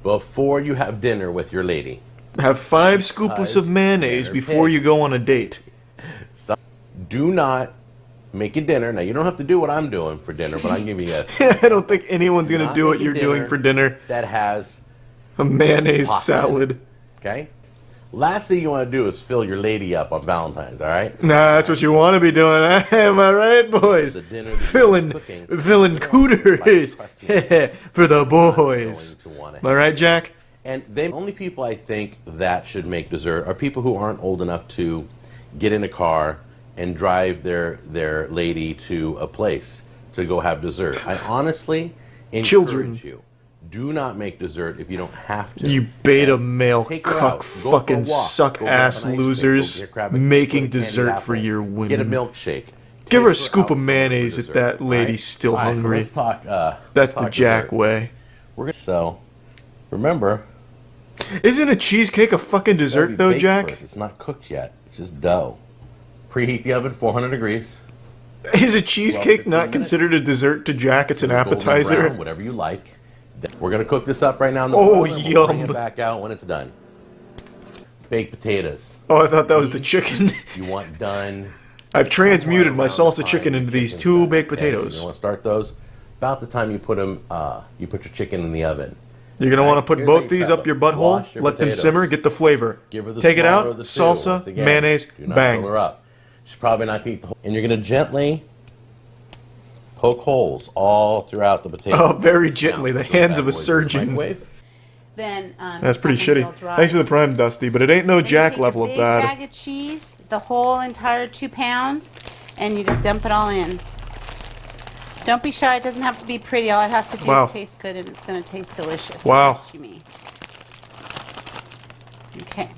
before you have dinner with your lady. Have 5 scooples of mayonnaise they're before you pigs. go on a date. So, do not make a dinner. Now, you don't have to do what I'm doing for dinner, but I'm giving you a I don't think anyone's going to Not do what make a you're doing dinner for dinner. that has A mayonnaise pasta. salad. Okay? Last thing you want to do is fill your lady up on Valentine's, all right? Nah, that's what you want to be doing. Am I right, boys? The dinner that Filling you're cooking, cooters trust me, for the going boys. to want Am I right, Jack? And the only people I think that should make dessert are people who aren't old enough to get in a car and drive their lady to a place to go have dessert. I honestly encourage Children. you, do not make dessert if you don't have to. You beta male Take her out. cuck Go for a fucking walk. suck Go grab ass an ice losers cream. Go grab a making candy dessert apple. for your Get a women. milkshake. Give her a Take scoop out of somewhere for mayonnaise if dessert, that lady's right? still All right, hungry. So let's talk. That's the Jack dessert. way. We're gonna remember. Isn't a cheesecake a fucking It's gotta dessert be though, baked Jack? first. It's not cooked yet. It's just dough. Preheat the oven 400 degrees. Is a cheesecake 15 not minutes. considered a dessert to Jack? It's an Golden appetizer. brown, whatever you like. We're gonna cook this up right now in the Oh, oven. We'll bring yum. it back out when it's done. Baked potatoes. Oh, I thought that was the chicken. You want done. I've transmuted my Around the salsa time chicken your into these chicken's 2 done, baked okay? So potatoes. you want to start those about the time you put them. You put your chicken in the oven. You're gonna want to put Here's how both you these prep up your them. butthole, Wash your let them potatoes. simmer, get the flavor. Give her the Take it smaller out, of the two. salsa, Once again, mayonnaise, do not bang. fill her up. She's probably not gonna eat the whole. And you're gonna gently poke holes all throughout the potatoes. Oh, very gently, the Those hands bad of a boys in the surgeon. microwave. Then That's pretty something real shitty. dry. Thanks for the prime, Dusty, but it ain't no Then you Jack take your level of big bad. bag of cheese, the whole entire 2 pounds, and you just dump it all in. Don't be shy. It doesn't have to be pretty. All it has to do Wow. is taste good, and it's going to taste delicious. Wow. Trust you me. Okay.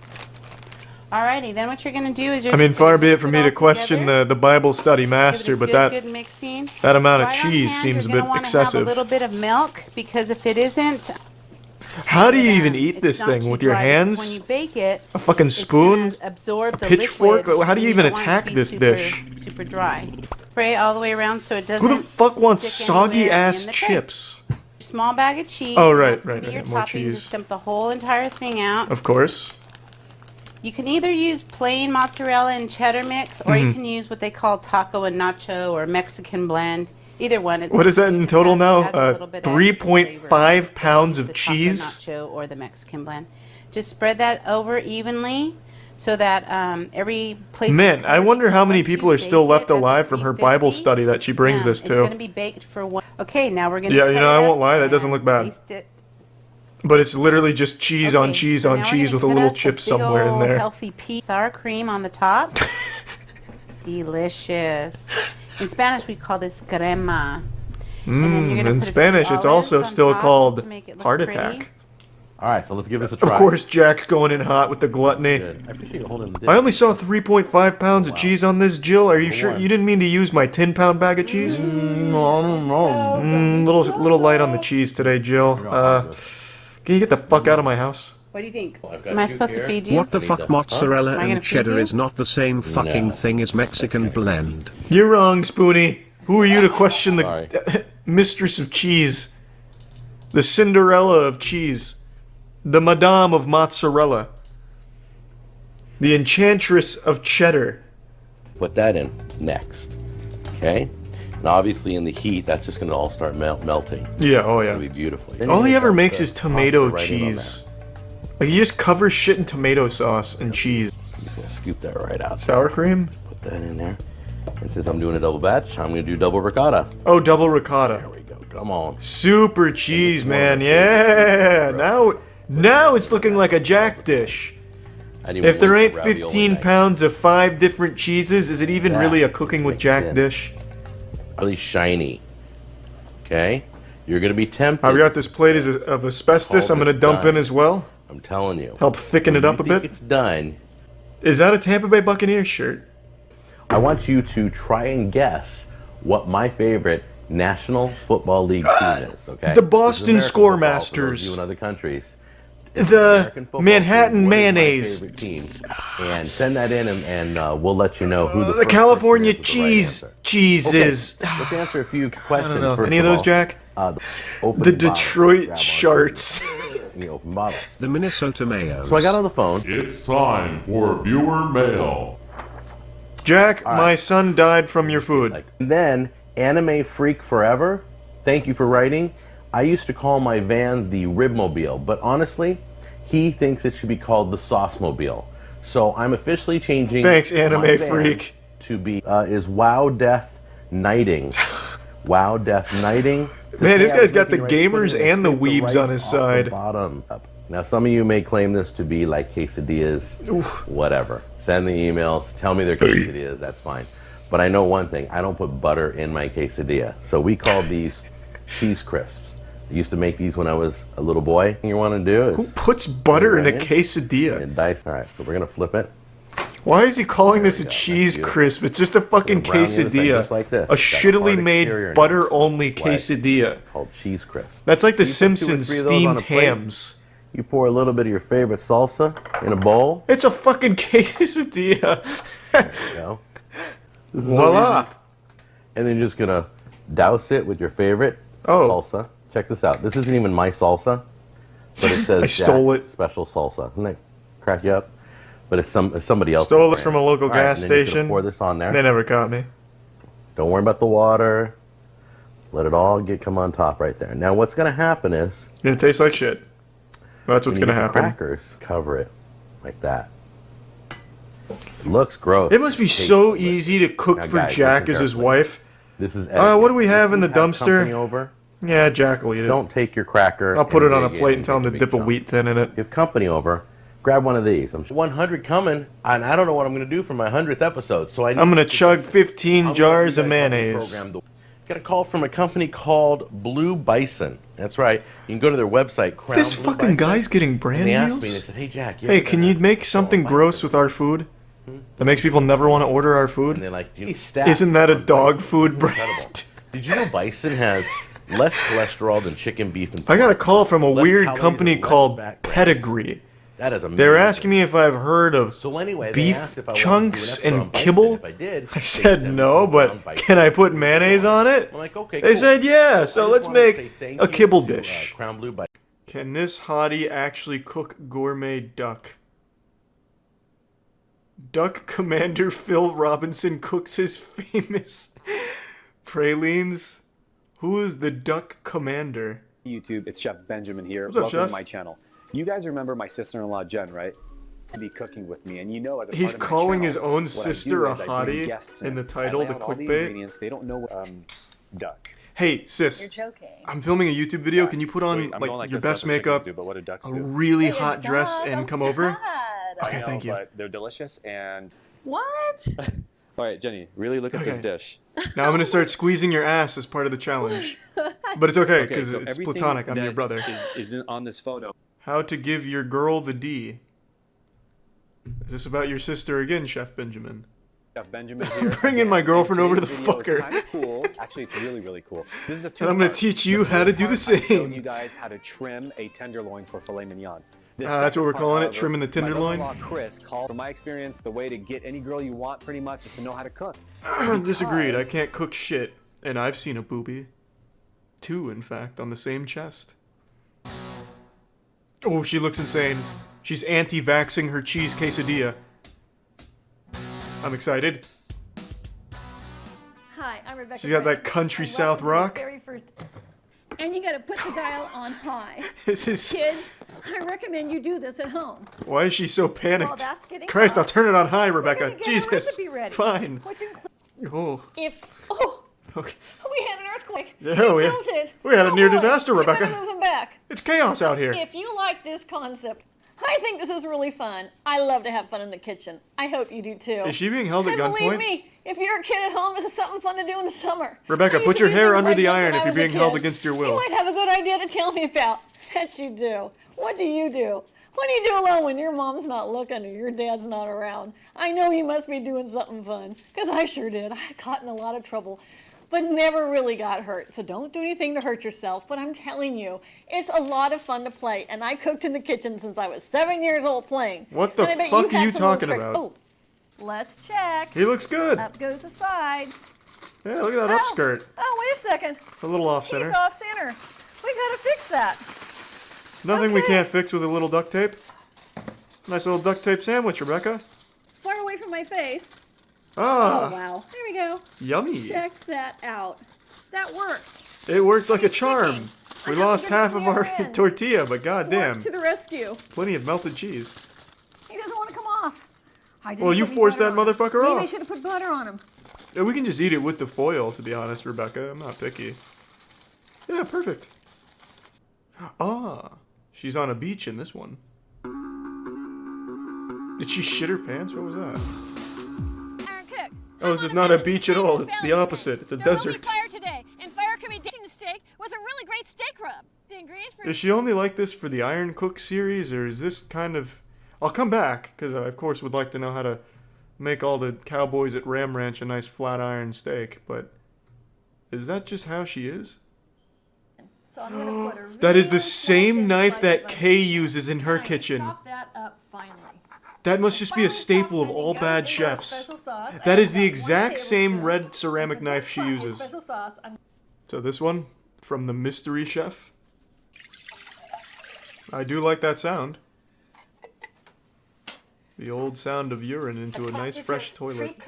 Alrighty. Then what you're going to do is you're. I mean, just gonna far be it mix from me all to question together. the Bible study Give it master, a but good, that good mixing. that amount of Right on cheese hand, seems a you're bit gonna wanna excessive. Have a little bit of milk, because if it isn't, How do you even eat it's this not thing? too With your dry, because hands? When you bake it, A fucking it's spoon? gonna absorb A the pitchfork? liquid, How do you and even don't want it to attack be this super, dish? Super dry. Spray all the way around so it doesn't. Who the fuck wants stick soggy anywhere ass in the cake. chips? Small bag of cheese. Oh, and right, that's gonna right, be your right, more topping. cheese. Just dump the whole entire thing out. Of course. You can either use plain mozzarella and cheddar mix, or you Mhm. can use what they call taco and nacho or Mexican blend. Either one. It's What is that in total now? adds a little bit of extra 3.5 pounds of the cheese? taco nacho or the Mexican blend. Just spread that over evenly so that every place. is Man, I covered. wonder how many people are still bake left it at alive from her Bible study that she brings this It's going to to. be baked for one. Okay, now we're going to. Yeah, you know, I won't lie, that doesn't look bad. Taste it. But it's literally just cheese on cheese So on now we're cheese gonna with a cut little us chip big somewhere in ol' there. Healthy piece sour cream on the top. Delicious. In Spanish, we call this crema. And then you're gonna In put a few Spanish, it's olives also on still top called just to make it look heart pretty. attack. All right, so let's give this a Of try. course, Jack going in hot with the gluttony. Good. I appreciate you holding the I only saw 3.5 pounds of cheese on this, Jill. Are you sure one. you didn't mean to use my 10-pound bag of cheese? Little light on the cheese today, Jill. Can you get the fuck out of my house? What do you think? got Am I you supposed to here. feed you? What the fuck? Mozzarella Am I gonna and feed cheddar you? is not the same fucking No. thing as Mexican blend. You're wrong, Spoonie. Who are you to question Sorry. the mistress of cheese? The Cinderella of cheese. The Madame of mozzarella. The Enchantress of cheddar. Put that in next. Okay? And obviously in the heat, that's just going to all start melting. Yeah, oh It's yeah. going to be beautiful. All he ever makes is pasta tomato right in on cheese. Like he just covers shit in tomato sauce and cheese. I'm just going to scoop that right out. Sour cream? Put that in there. And since I'm doing a double batch, I'm going to do double ricotta. Oh, double ricotta. There we go. Come on. Super cheese, one of man. my Yeah. favorites, Now it's looking like a Jack dish. I didn't even If there look ain't for ravioli 15 next. pounds of 5 different cheeses, is it even That really a cooking with mixed Jack in. dish? Really shiny. Okay? You're going to be tempted. I've got this plate of asbestos Call I'm going to this dump in done. as well. I'm telling you. Help thicken When it up you a think bit. it's done. Is that a Tampa Bay Buccaneers shirt? I want you to try and guess what my favorite National Football League team is, okay? The This is Boston American football for those of Scoremasters. you in other countries. The American football Manhattan team. What is my Mayonnaise. favorite team? And send that in and we'll let you know who the The first California person is with the right cheese answer. cheeses. Okay, let's answer a few questions. know. First Any of those, all. Jack? Open The bottle. Detroit Grab on Sharks. the open bottles. The Minnesota Mayos. So I got on the phone. It's time for viewer mail. Jack, my son died from your food. Then, Anime Freak Forever, thank you for writing. I used to call my van the Ribmobile, but honestly, he thinks it should be called the Saucemobile. So I'm officially changing Thanks, my Anime van Freak. to be, is Wow Death Knighting. Wow Death Knighting. Man, this Today I was guy's got the making rice gamers pudding and the scraped weebs rice on his off the side. bottom up. Now, some of you may claim this to be like quesadillas, whatever. Send the emails, tell me they're quesadillas, that's fine. But I know one thing, I don't put butter in my quesadilla. So we call these cheese crisps. I used to make these when I was a little boy. What you want to do is... Who puts butter in a right quesadilla? And dice. All right, so we're going to flip it. Why is he calling this a cheese crisp? It's just a fucking Brown the other side quesadilla. just like this. A Got shittily hard made exterior now. butter-only That's why it's quesadilla. Called cheese crisp. That's like the So you put 2 or Simpsons 3 of those on steamed a plate. hams. You pour a little bit of your favorite salsa in a bowl. It's a fucking quesadilla. There you go. This is so Voila. easy. And then you're just gonna douse it with your favorite salsa. Check this out. This isn't even my salsa, but it says I stole Jack's special salsa. Doesn't that crack you up? But it's somebody else. Stole this from a local All right, gas and then you're gonna station. pour this on there. They never caught me. Don't worry about the water. Let it all come on top right there. Now what's going to happen is... It's going to taste like shit. That's what's going to happen. Crackers cover it like that. It looks gross. It must be so easy to cook for guys, Jack listen as his carefully. wife. This is What do we have in the company dumpster? over, Yeah, Jack will eat it. don't take your cracker. I'll put and it on a dig plate in and tell him to take dip a big wheat chunk. thin in it. If you have company over, grab one of these. I'm 100 coming, and I don't know what I'm going to do for my 100th episode. So I'm going to chug 15 jars of mayonnaise. Got a call from a company called Blue Bison. That's right. You can go to their website. Crown This Blue fucking Bison, guy's getting brand and they asked deals? me. They said, "Hey Jack, Hey, can you make something gross with our food? That makes people never want to order our food? And they're like, "You need stats Isn't that a on dog bison." food It's brand? incredible. Did you know bison has less cholesterol than chicken, beef, and I got a call from a less weird calories company and less called fat grams? Pedigree. That is amazing. They were asking me if I've heard of So anyway, they beef asked if I wanted to do chunks an episode on and bison. kibble. If I did, I they said sent me no, some but ground bison. can I put mayonnaise on it? I'm like, okay, They cool. said yeah, so I just let's wanted to make say thank a you kibble to, dish. Crown Blue Bison. Can this hottie actually cook gourmet duck? Duck Commander Phil Robinson cooks his famous pralines. Who is the Duck Commander? YouTube, it's Chef Benjamin here. What's up, Welcome Chef? to my channel. You guys remember my sister-in-law Jen, right? Be cooking with me, and you know, as a He's part of my calling channel, his own what I sister do a is I bring hottie guests in the I title, lay the out all the clickbait. ingredients. They don't know duck. Hey, sis. You're joking. I'm filming a YouTube video. Can you put on Wait, I'm going like your this, best what the chickens makeup, do, but what do ducks a do? really Hey, hot a dress, duck, and I'm come over? sad. Okay, I know, thank you. But they're delicious, and What? all right, Jenny, really look at this Okay. dish. Now I'm gonna start squeezing your ass as part of the challenge. But it's okay, because so it's everything platonic. I'm your that brother. is on this photo. How to give your girl the D. Is this about your sister again, Chef Benjamin? Chef Benjamin here. Bringing my girlfriend over to the fucker. Kind of cool. Actually, it's really, really cool. This is a And I'm gonna two-part. teach you The how to first do the part, I'm showing same. you guys how to trim a tenderloin for filet mignon. The That's what second we're part, calling it, however, trimming the my tenderloin? brother-in-law Chris called, from my experience, the way to get any girl you want pretty much is to know how to cook. Disagreed. I Because- can't cook shit. And I've seen a booby. 2, in fact, on the same chest. Oh, she looks insane. She's anti-vaxxing her cheese quesadilla. I'm excited. Hi, I'm Rebecca. She's got Brand, that country and South welcome to the rock. very first. And you gotta put the dial on high. This is... Kids, I recommend you do this at home. Why is she so Well, panicked? that's getting Christ, hot. I'll turn it on high, We're Rebecca. gonna get a Jesus. recipe ready, Fine. Which includes Oh. we had an earthquake. Yeah, It we- tilted. we had a Oh, near boy. disaster, You better Rebecca. move them back. It's chaos out here. If you like this concept, I think this is really fun. I love to have fun in the kitchen. I hope you do too. Is she being held at And believe gunpoint? me, if you're a kid at home, this is something fun to do in the summer. Rebecca, I used put to your do hair things under like the this iron when if I you're was a being held kid. against your You will. might have a good idea to tell me about. Bet you do. What do you do? What do you do alone when your mom's not looking or your dad's not around? I know you must be doing something fun, because I sure did. I got in a lot of trouble, but never really got hurt. So don't do anything to hurt yourself. But I'm telling you, it's a lot of fun to play. And I cooked in the kitchen since I was 7 years old playing. What the And I bet fuck are have you some little talking tricks. about? Oh, let's check. He looks good. Up goes the sides. Yeah, look at that upskirt. Oh, wait a second. A little off center. He's off center. We gotta fix that. Nothing we can't fix with a little duct tape. Nice little duct tape sandwich, Rebecca. Far away from my face. Ah. Oh, wow. There we go. Yummy. Check that out. That worked. It worked like a charm. We I have lost to get half to of the our other end. tortilla, but Fork goddamn, to the rescue. plenty of melted cheese. He doesn't want to come off. I didn't Well, you put any forced butter that on him. motherfucker Maybe I off. should have put butter on him. Yeah, we can just eat it with the foil, to be honest, Rebecca. I'm not picky. Yeah, perfect. Ah, she's on a beach in this one. Did she shit her pants? What was that? Aaron Cook. Oh, this is not a beach at all. It's the opposite. It's a desert. Fire today, and fire can be dating steak with a really great steak rub. The ingredients for Is she only like this for the Iron Cook series, or is this kind of... I'll come back, because I, of course, would like to know how to make all the cowboys at Ram Ranch a nice flat iron steak, but is that just how she is? So I'm gonna put a That is the real same small knife slice that of Kay uses in her onion. kitchen. Chop that up finely. That must just be a staple of all bad chefs. That is the exact same red ceramic knife she uses. Special sauce. So this one, from the mystery chef. I do like that sound. The old sound of urine into a nice fresh toilet.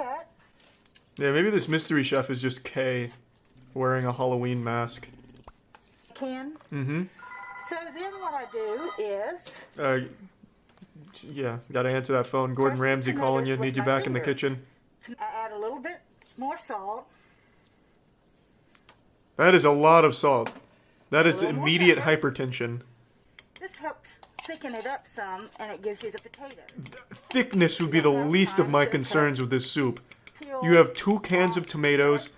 Yeah, maybe this mystery chef is just Kay wearing a Halloween mask. Can. Mm-hmm. So then what I do is... Yeah, gotta answer that phone. Gordon Ramsay calling you, need you back in the kitchen. I add a little bit more salt. That is a lot of salt. That is immediate hypertension. This helps thicken it up some, and it gives you the potatoes. Thickness would be the least of my concerns with this soup. You have 2 cans of tomatoes,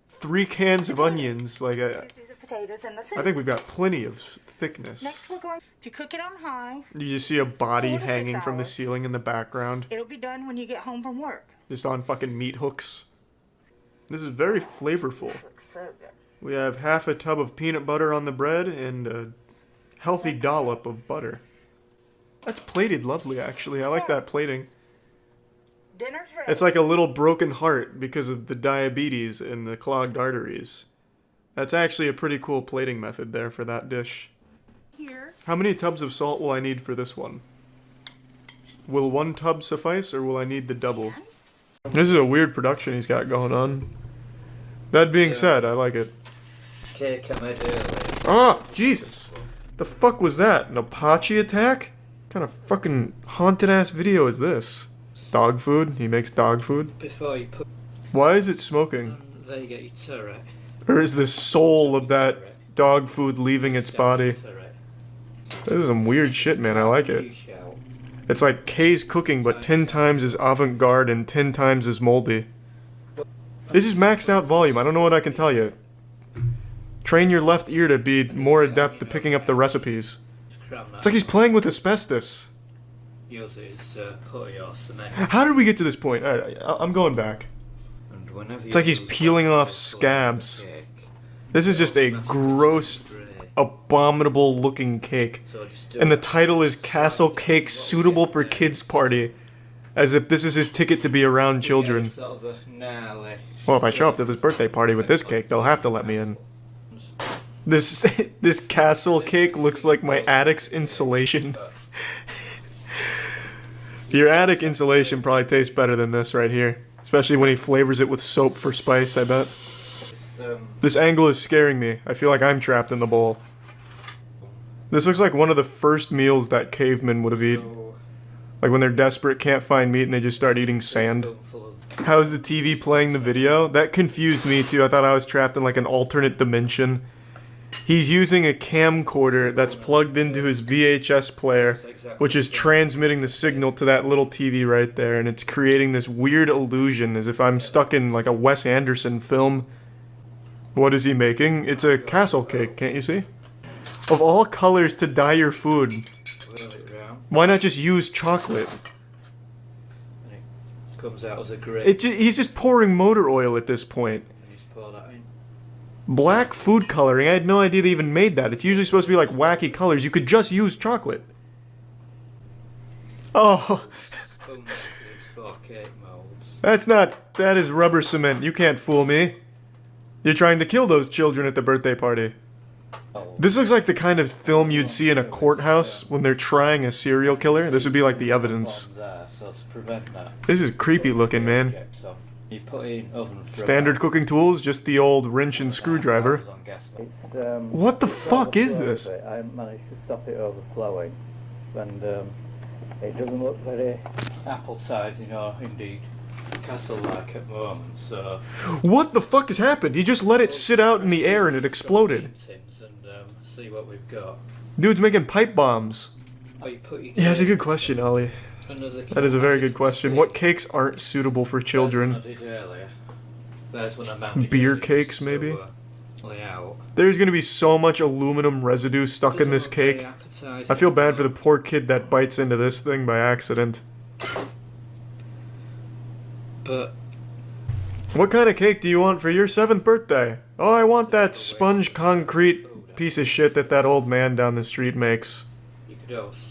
3 cans of onions. Like, I think we've got plenty of thickness. Next, we're going to cook it on high. You just see a body 4 to 6 hanging from the hours. ceiling in the background. It'll be done when you get home from work. Just on fucking meat hooks. This is very flavorful. So good. We have half a tub of peanut butter on the bread and a healthy dollop of butter. That's plated lovely, actually. I like that plating. Dinner's ready. It's like a little broken heart because of the diabetes and the clogged arteries. That's actually a pretty cool plating method there for that dish. Here. How many tubs of salt will I need for this one? Will 1 tub suffice, or will I need the double? This is a weird production he's got going on. That being said, I like it. Cake I made earlier. Ah, Jesus. The fuck was that? An Apache attack? What kind of fucking haunted ass video is this? Dog food? He makes dog food? Before you put... Why is it smoking? There you get your turret. Or is the soul of that dog food leaving its body? This is some weird shit, man. I like it. It's like Kay's cooking, but 10 times as avant-garde and 10 times as moldy. This is maxed out volume. I don't know what I can tell you. Train your left ear to be more adept at picking up the recipes. It's like he's playing with asbestos. Yours is put your cement. How did we get to this point? Alright, I'm going back. It's like he's peeling off scabs. This is just a gross, abominable looking cake. And the title is Castle Cake Suitable for Kids Party. As if this is his ticket to be around children. Well, if I show up to this birthday party with this cake, they'll have to let me in. This castle cake looks like my attic's insulation. Your attic insulation probably tastes better than this right here. Especially when he flavors it with soap for spice, I bet. This angle is scaring me. I feel like I'm trapped in the bowl. This looks like one of the first meals that cavemen would have eaten. Like when they're desperate, can't find meat, and they just start eating sand. How's the TV playing the video? That confused me too. I thought I was trapped in like an alternate dimension. He's using a camcorder that's plugged into his VHS player, which is transmitting the signal to that little TV right there, and it's creating this weird illusion as if I'm stuck in like a Wes Anderson film. What is he making? It's a castle cake, can't you see? Of all colors to dye your food, why not just use chocolate? Comes out as a grape. He's just pouring motor oil at this point. You just pour that in. Black food coloring, I had no idea they even made that. It's usually supposed to be like wacky colors. You could just use chocolate. Oh. That is rubber cement. You can't fool me. You're trying to kill those children at the birthday party. This looks like the kind of film you'd see in a courthouse when they're trying a serial killer. This would be like the evidence. This is creepy looking, man. You put in oven for Standard cooking tools, just the old wrench and screwdriver. What the fuck is this? I managed to stop it overflowing, and it doesn't look very appetizing or indeed castle-like at the moment. So what the fuck has happened? He just let it sit out in the air and it exploded. See what we've got. Dude's making pipe bombs. Yeah, that's a good question, Ollie. That is a very good question. What cakes aren't suitable for children? Beer cakes, maybe? There's gonna be so much aluminum residue stuck in this cake. I feel bad for the poor kid that bites into this thing by accident. But what kind of cake do you want for your 7th birthday? Oh, I want that sponge concrete piece of shit that old man down the street makes.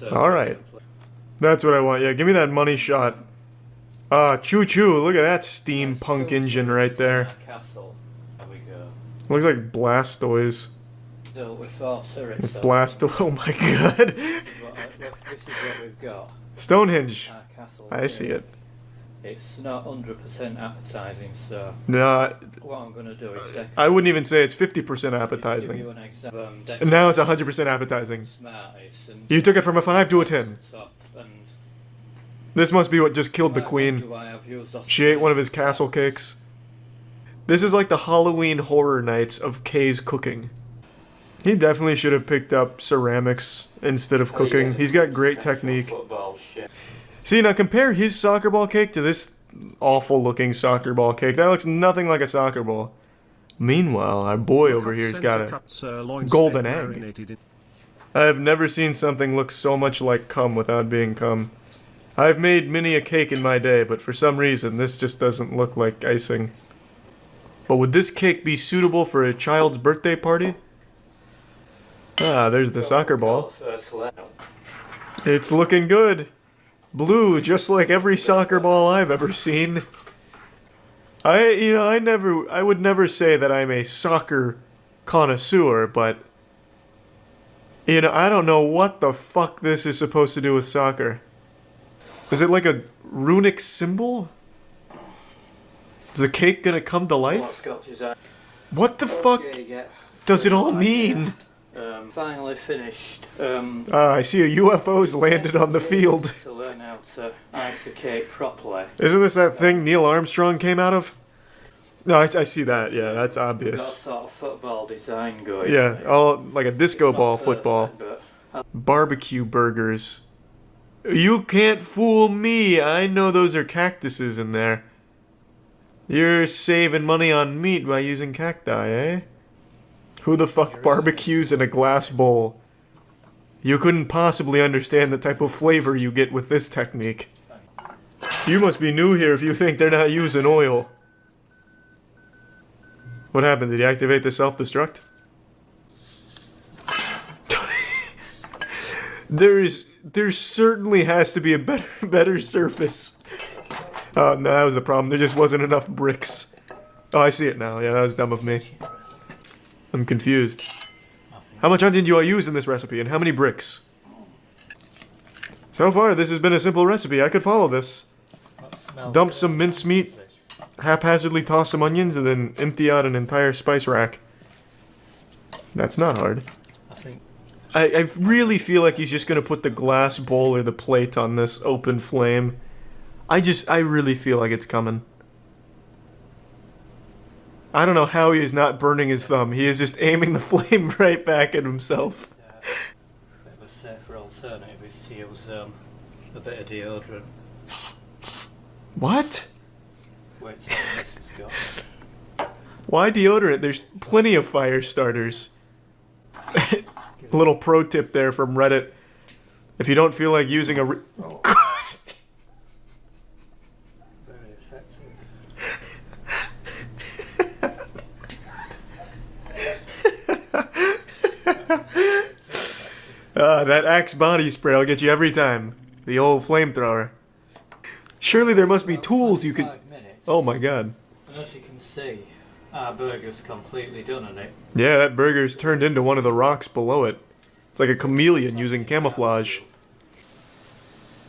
Alright. That's what I want. Yeah, give me that money shot. Choo-choo. Look at that steampunk engine right there. Looks like Blastoise. still with 4 turrets. Blast. Oh my god. This is what we've got. Stonehenge. Our castle I see it. It's not 100% appetizing, so No. what I'm going to do is decorate. I wouldn't even say it's 50% Give appetizing. you an example. And now it's 100% appetizing. Smarties and You took it from a 5 to a 10. top and This must be what just killed the queen. do I have used off She ate one of his castle cakes. This is like the Halloween horror nights of Kay's cooking. He definitely should have picked up ceramics instead of cooking. He's got great technique. football shit. See, now compare his soccer ball cake to this awful looking soccer ball cake. That looks nothing like a soccer ball. Meanwhile, our boy over here's got a golden egg. I have never seen something look so much like cum without being cum. I've made many a cake in my day, but for some reason this just doesn't look like icing. But would this cake be suitable for a child's birthday party? Ah, there's the soccer ball. It's looking good. Blue, just like every soccer ball I've ever seen. I would never say that I'm a soccer connoisseur, but I don't know what the fuck this is supposed to do with soccer. Is it like a runic symbol? Is the cake gonna come to life? What the fuck does it all mean? Finally finished. I see a UFO's landed on the field. To learn how to ice the cake properly. Isn't this that thing Neil Armstrong came out of? No, I see that. Yeah, that's Got obvious. sort of football design going. Yeah, all like a disco ball football. Barbecue burgers. You can't fool me. I know those are cactuses in there. You're saving money on meat by using cacti, eh? Who the fuck barbecues in a glass bowl? You couldn't possibly understand the type of flavor you get with this technique. You must be new here if you think they're not using oil. What happened? Did he activate the self-destruct? There certainly has to be a better surface. Oh, no, that was the problem. There just wasn't enough bricks. Oh, I see it now. Yeah, that was dumb of me. I'm confused. How much onion do I use in this recipe, and how many bricks? So far, this has been a simple recipe. I could follow this. Dump some mincemeat, haphazardly toss some onions, and then empty out an entire spice rack. That's not hard. I really feel like he's just gonna put the glass bowl or the plate on this open flame. I really feel like it's coming. I don't know how he is not burning his thumb. He is just aiming the flame right back at himself. Bit of a safer alternative is to use a bit of deodorant. What? Which this has got. Why deodorant? There's plenty of fire starters. A little pro tip there from Reddit. If you don't feel like using a... Very effective. That Axe body spray will get you every time. The old flamethrower. Surely there must be tools you could... Oh my god. And as you can see, our burger's completely done on it. Yeah, that burger's turned into one of the rocks below it. It's like a chameleon using camouflage.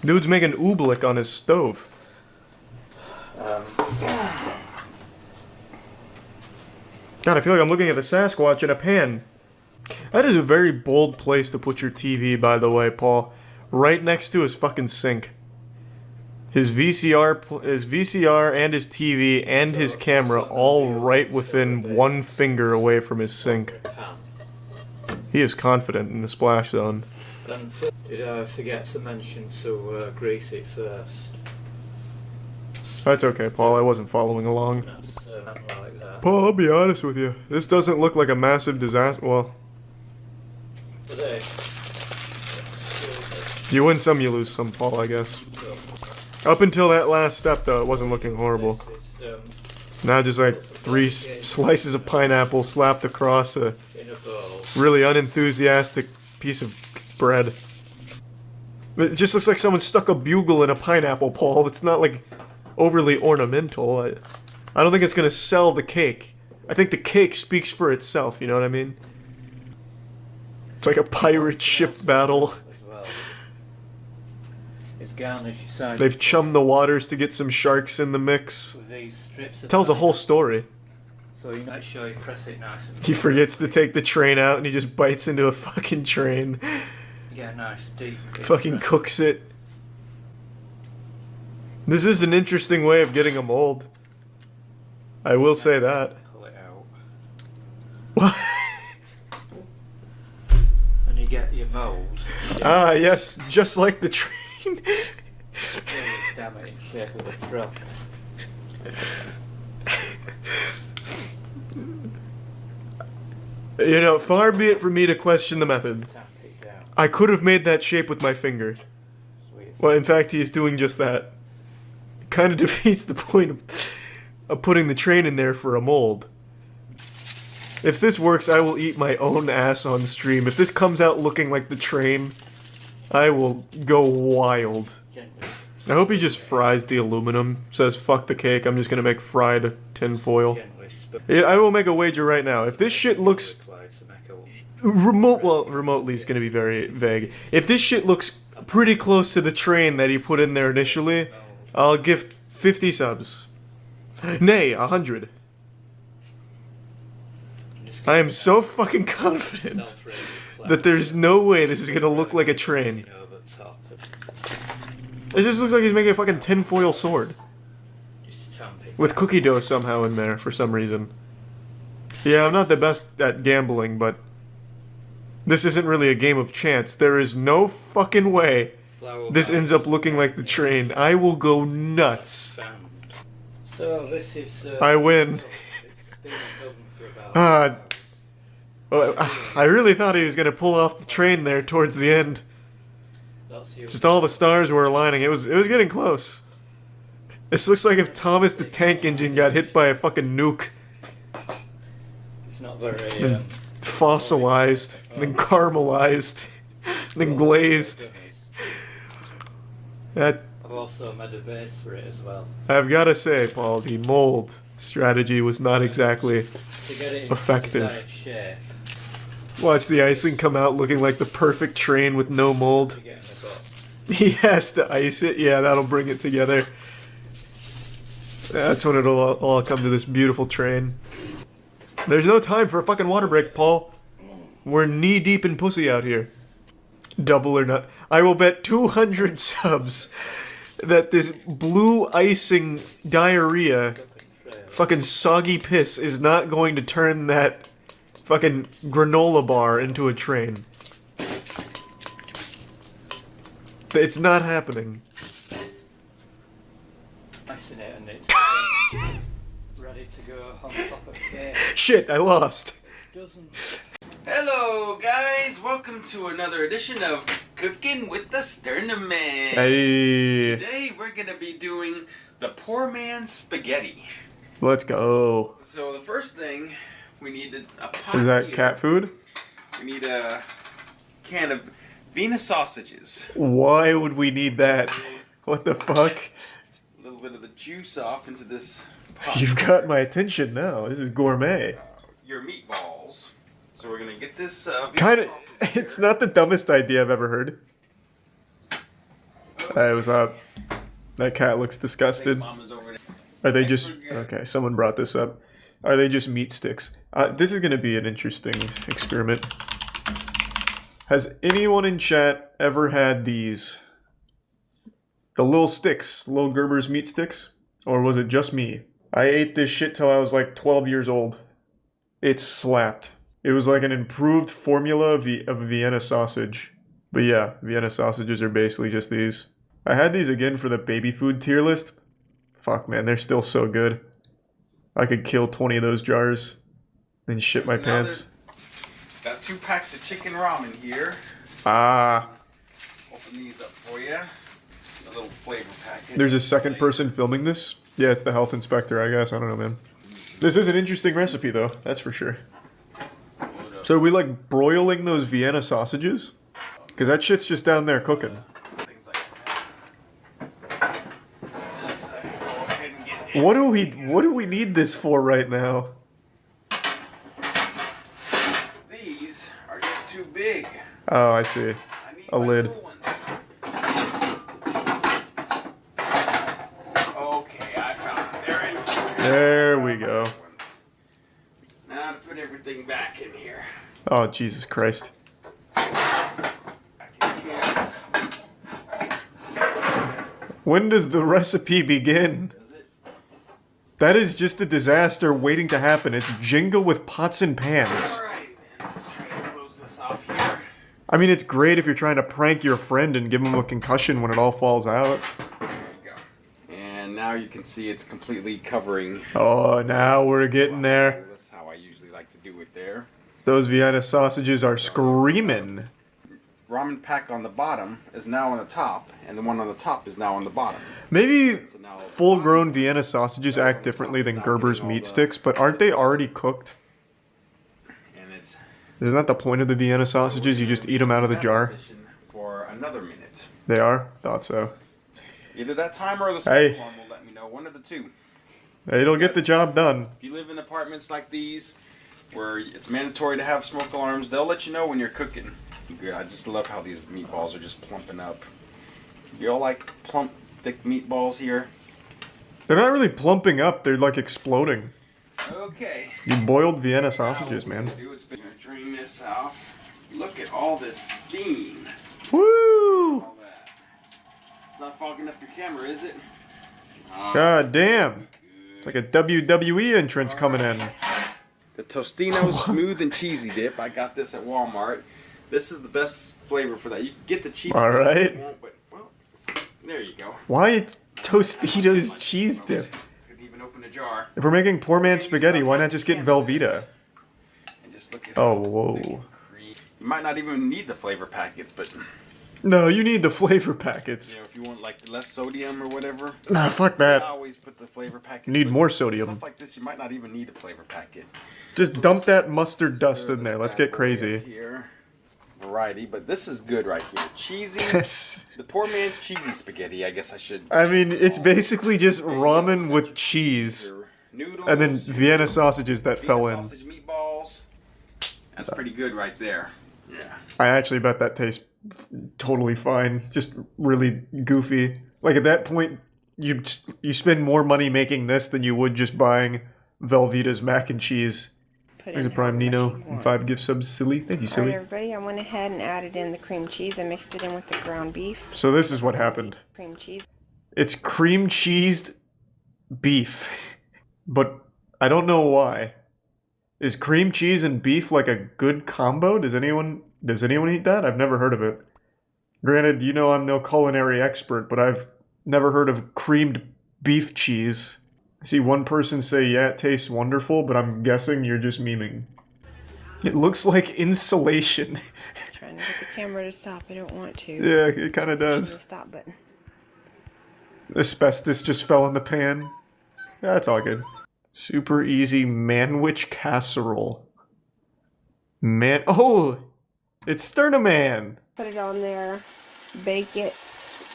Dude's making oobleck on his stove. God, I feel like I'm looking at the Sasquatch in a pan. That is a very bold place to put your TV, by the way, Paul. Right next to his fucking sink. His VCR and his TV and his camera all right within 1 finger away from his sink. He is confident in the splash zone. Then did I forget to mention to grease it first? That's okay, Paul. I wasn't following along. Like that. Paul, I'll be honest with you. This doesn't look like a massive disaster. Well, you win some, you lose some, Paul, I guess. Up until that last step, though, it wasn't looking horrible. Now just like 3 slices of pineapple slapped across a really unenthusiastic piece of bread. It just looks like someone stuck a bugle in a pineapple, Paul. It's not like overly ornamental. I don't think it's gonna sell the cake. I think the cake speaks for itself, you know what I mean? It's like a pirate ship battle. It's garnish your side They've chummed the waters to get some sharks in the mix. with these strips of Tells a whole story. So you make sure you press it nice and He forgets to take the train out and he just bites into a fucking train. you get a nice deep Fucking cooks it. This is an interesting way of getting a mold. I will say that. pull it out. What? And you get your mould. Ah, yes, just like the train. Damn it, in shape of a truck. You know, far be it from me to question the method. I could have made that shape with my finger. Well, in fact, he is doing just that. It kind of defeats the point of putting the train in there for a mold. If this works, I will eat my own ass on stream. If this comes out looking like the train, I will go wild. I hope he just fries the aluminum. Says, fuck the cake, I'm just gonna make fried tinfoil. Yeah, I will make a wager right now. If this shit looks... remotely is gonna be very vague. If this shit looks pretty close to the train that he put in there initially, I'll gift 50 subs. Nay, 100. I am so fucking confident that there's no way this is gonna look like a train. It just looks like he's making a fucking tinfoil sword. With cookie dough somehow in there, for some reason. Yeah, I'm not the best at gambling, but... this isn't really a game of chance. There is no fucking way this ends up looking like the train. I will go nuts. So this is... I win. I really thought he was gonna pull off the train there towards the end. Just all the stars were aligning. It was getting close. This looks like if Thomas the Tank Engine got hit by a fucking nuke. It's not very... Then fossilized, then caramelized, then glazed. That... I've also made a base for it as well. I've gotta say, Paul, the mold strategy was not exactly To get it in effective. desired shape, Watch the icing come out looking like the perfect train with no mold. He has to ice it. Yeah, that'll bring it together. That's when it'll all come to this beautiful train. There's no time for a fucking water break, Paul. We're knee deep in pussy out here. Double or not. I will bet 200 subs that this blue icing diarrhea, fucking soggy piss, is not going to turn that fucking granola bar into a train. It's not happening. icing it and it's ready to go on top of cake. Shit, I lost. Hello, guys. Welcome to another edition of Cooking with the Sternum Man. Hey. Today we're gonna be doing the poor man's spaghetti. Let's go. So the first thing we need a pot. Is that here. cat food? We need a can of Vienna sausages. Why would we need that? What the fuck? A little bit of the juice off into this pot. You've got my attention now. This is gourmet. Your meatballs. So we're gonna get this Vienna Kind of. sausage. It's not the dumbest idea I've ever heard. Hey, what's up? That cat looks disgusted. Mama's over there. Are they just... Okay, someone brought this up. Are they just meat sticks? This is going to be an interesting experiment. Has anyone in chat ever had these? The little sticks, little Gerber's meat sticks? Or was it just me? I ate this shit till I was like 12 years old. It slapped. It was like an improved formula of a Vienna sausage. But yeah, Vienna sausages are basically just these. I had these again for the baby food tier list. Fuck, man, they're still so good. I could kill 20 of those jars and shit my pants. Got 2 packs of chicken ramen here. Ah. Open these up for you. A little flavor packet. There's a second person filming this? Yeah, it's the health inspector, I guess. I don't know, man. This is an interesting recipe, though. That's for sure. So are we, like, broiling those Vienna sausages? Because that shit's just down there cooking. What do we need this for right now? These are just too big. Oh, I see. A lid. Okay, I found it. They're in here. There we go. Now to put everything back in here. Oh, Jesus Christ. When does the recipe begin? That is just a disaster waiting to happen. It's Jenga with pots and pans. Alrighty then, let's try to close this off here. I mean, it's great if you're trying to prank your friend and give him a concussion when it all falls out. There you go. And now you can see it's completely covering. Oh, now we're getting there. That's how I usually like to do it there. Those Vienna sausages are screaming. Ramen pack on the bottom is now on the top, and the one on the top is now on the bottom. Maybe full-grown Vienna sausages act differently than Gerber's meat sticks, but aren't they already cooked? And it's Isn't that the point of the Vienna sausages? You just eat them out of the jar? for another minute. They are? Thought so. Either that timer or the Hey. smoke alarm will let me know. One of the two. It'll get the job done. If you live in apartments like these, where it's mandatory to have smoke alarms, they'll let you know when you're cooking. Good. I just love how these meatballs are just plumping up. You all like plump, thick meatballs here? They're not really plumping up, they're like exploding. Okay. You boiled Vienna sausages, man. What I'm gonna do is drain this off. Look at all this steam. Woo! All that. It's not fogging up your camera, is it? God damn. It's like a WWE entrance coming in. The Tostino Smooth and Cheesy Dip. I got this at Walmart. This is the best flavor for that. You can get the cheap All stuff right. if you want, but, well, there you go. Why Tostitos cheese dip? Could even open a jar. If we're making poor man's spaghetti, why not just get Velveeta? And just look at Oh, whoa. You might not even need the flavor packets, but No, you need the flavor packets. you know, if you want like less sodium or whatever. Nah, fuck that. I always put the flavor packets. You need but more sodium. Stuff like this, you might not even need a flavor packet. Just dump that mustard dust in there. Let's get crazy. Here, variety, but this is good right here. Cheesy. Yes. The poor man's cheesy spaghetti. I guess I should. I mean, it's basically just ramen with cheese. And then Vienna sausages that fell in. Sausage meatballs. That's pretty good right there. Yeah. I actually bet that tastes totally fine. Just really goofy. Like at that point, you spend more money making this than you would just buying Velveeta's mac and cheese. There's a Prime Nino and 5 gift subs, Silly. Thank you, Silly. Alright, everybody, I went ahead and added in the cream cheese. I mixed it in with the ground beef. So this is what happened. Cream cheese. It's cream cheesed beef. But I don't know why. Is cream cheese and beef like a good combo? Does anyone eat that? I've never heard of it. Granted, you know I'm no culinary expert, but I've never heard of creamed beef cheese. I see one person say, yeah, it tastes wonderful, but I'm guessing you're just memeing. It looks like insulation. Trying to get the camera to stop. I don't want to. Yeah, it kind of does. The stop button. Asbestos just fell in the pan. That's all good. Super easy manwich casserole. Oh! It's Sternaman! Put it on there. Bake it.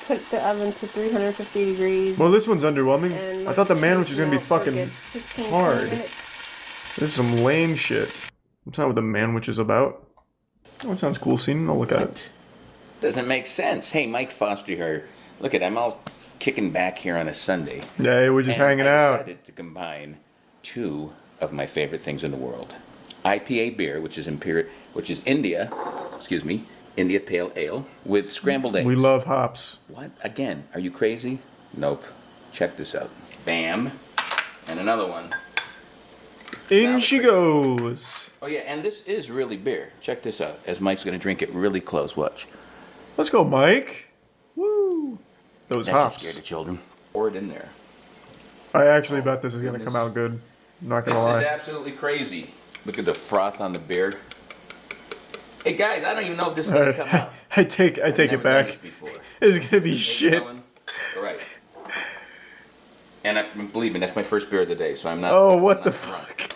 Put the oven to 350 degrees. Well, this one's underwhelming. And I thought the manwich was gonna be melt for fucking good 15, 20 hard. minutes. This is some lame shit. That's not what the manwich is about. Oh, it sounds cool, scene. I'll look at it. Doesn't make sense. Hey, Mike Foster here. Look at, I'm all kicking back here on a Sunday. Yeah, we're just hanging I out. decided to combine two of my favorite things in the world. IPA beer, which is India Pale Ale, with scrambled eggs. We love hops. What? Again, are you crazy? Nope. Check this out. Bam. And another one. In she goes. Oh yeah, and this is really beer. Check this out. As Mike's gonna drink it really close. Watch. Let's go, Mike. Woo. Those That hops. just scared the children. Pour it in there. I actually bet this is gonna come out good. I'm not gonna This lie. is absolutely crazy. Look at the froth on the beer. Hey guys, I don't even know if this is gonna come out. I take I've it never done back. this before. It's gonna be Hey, shit. Ellen. All right. And believe me, that's my first beer of the day, so I'm not. Oh, what I'm the not drunk. fuck?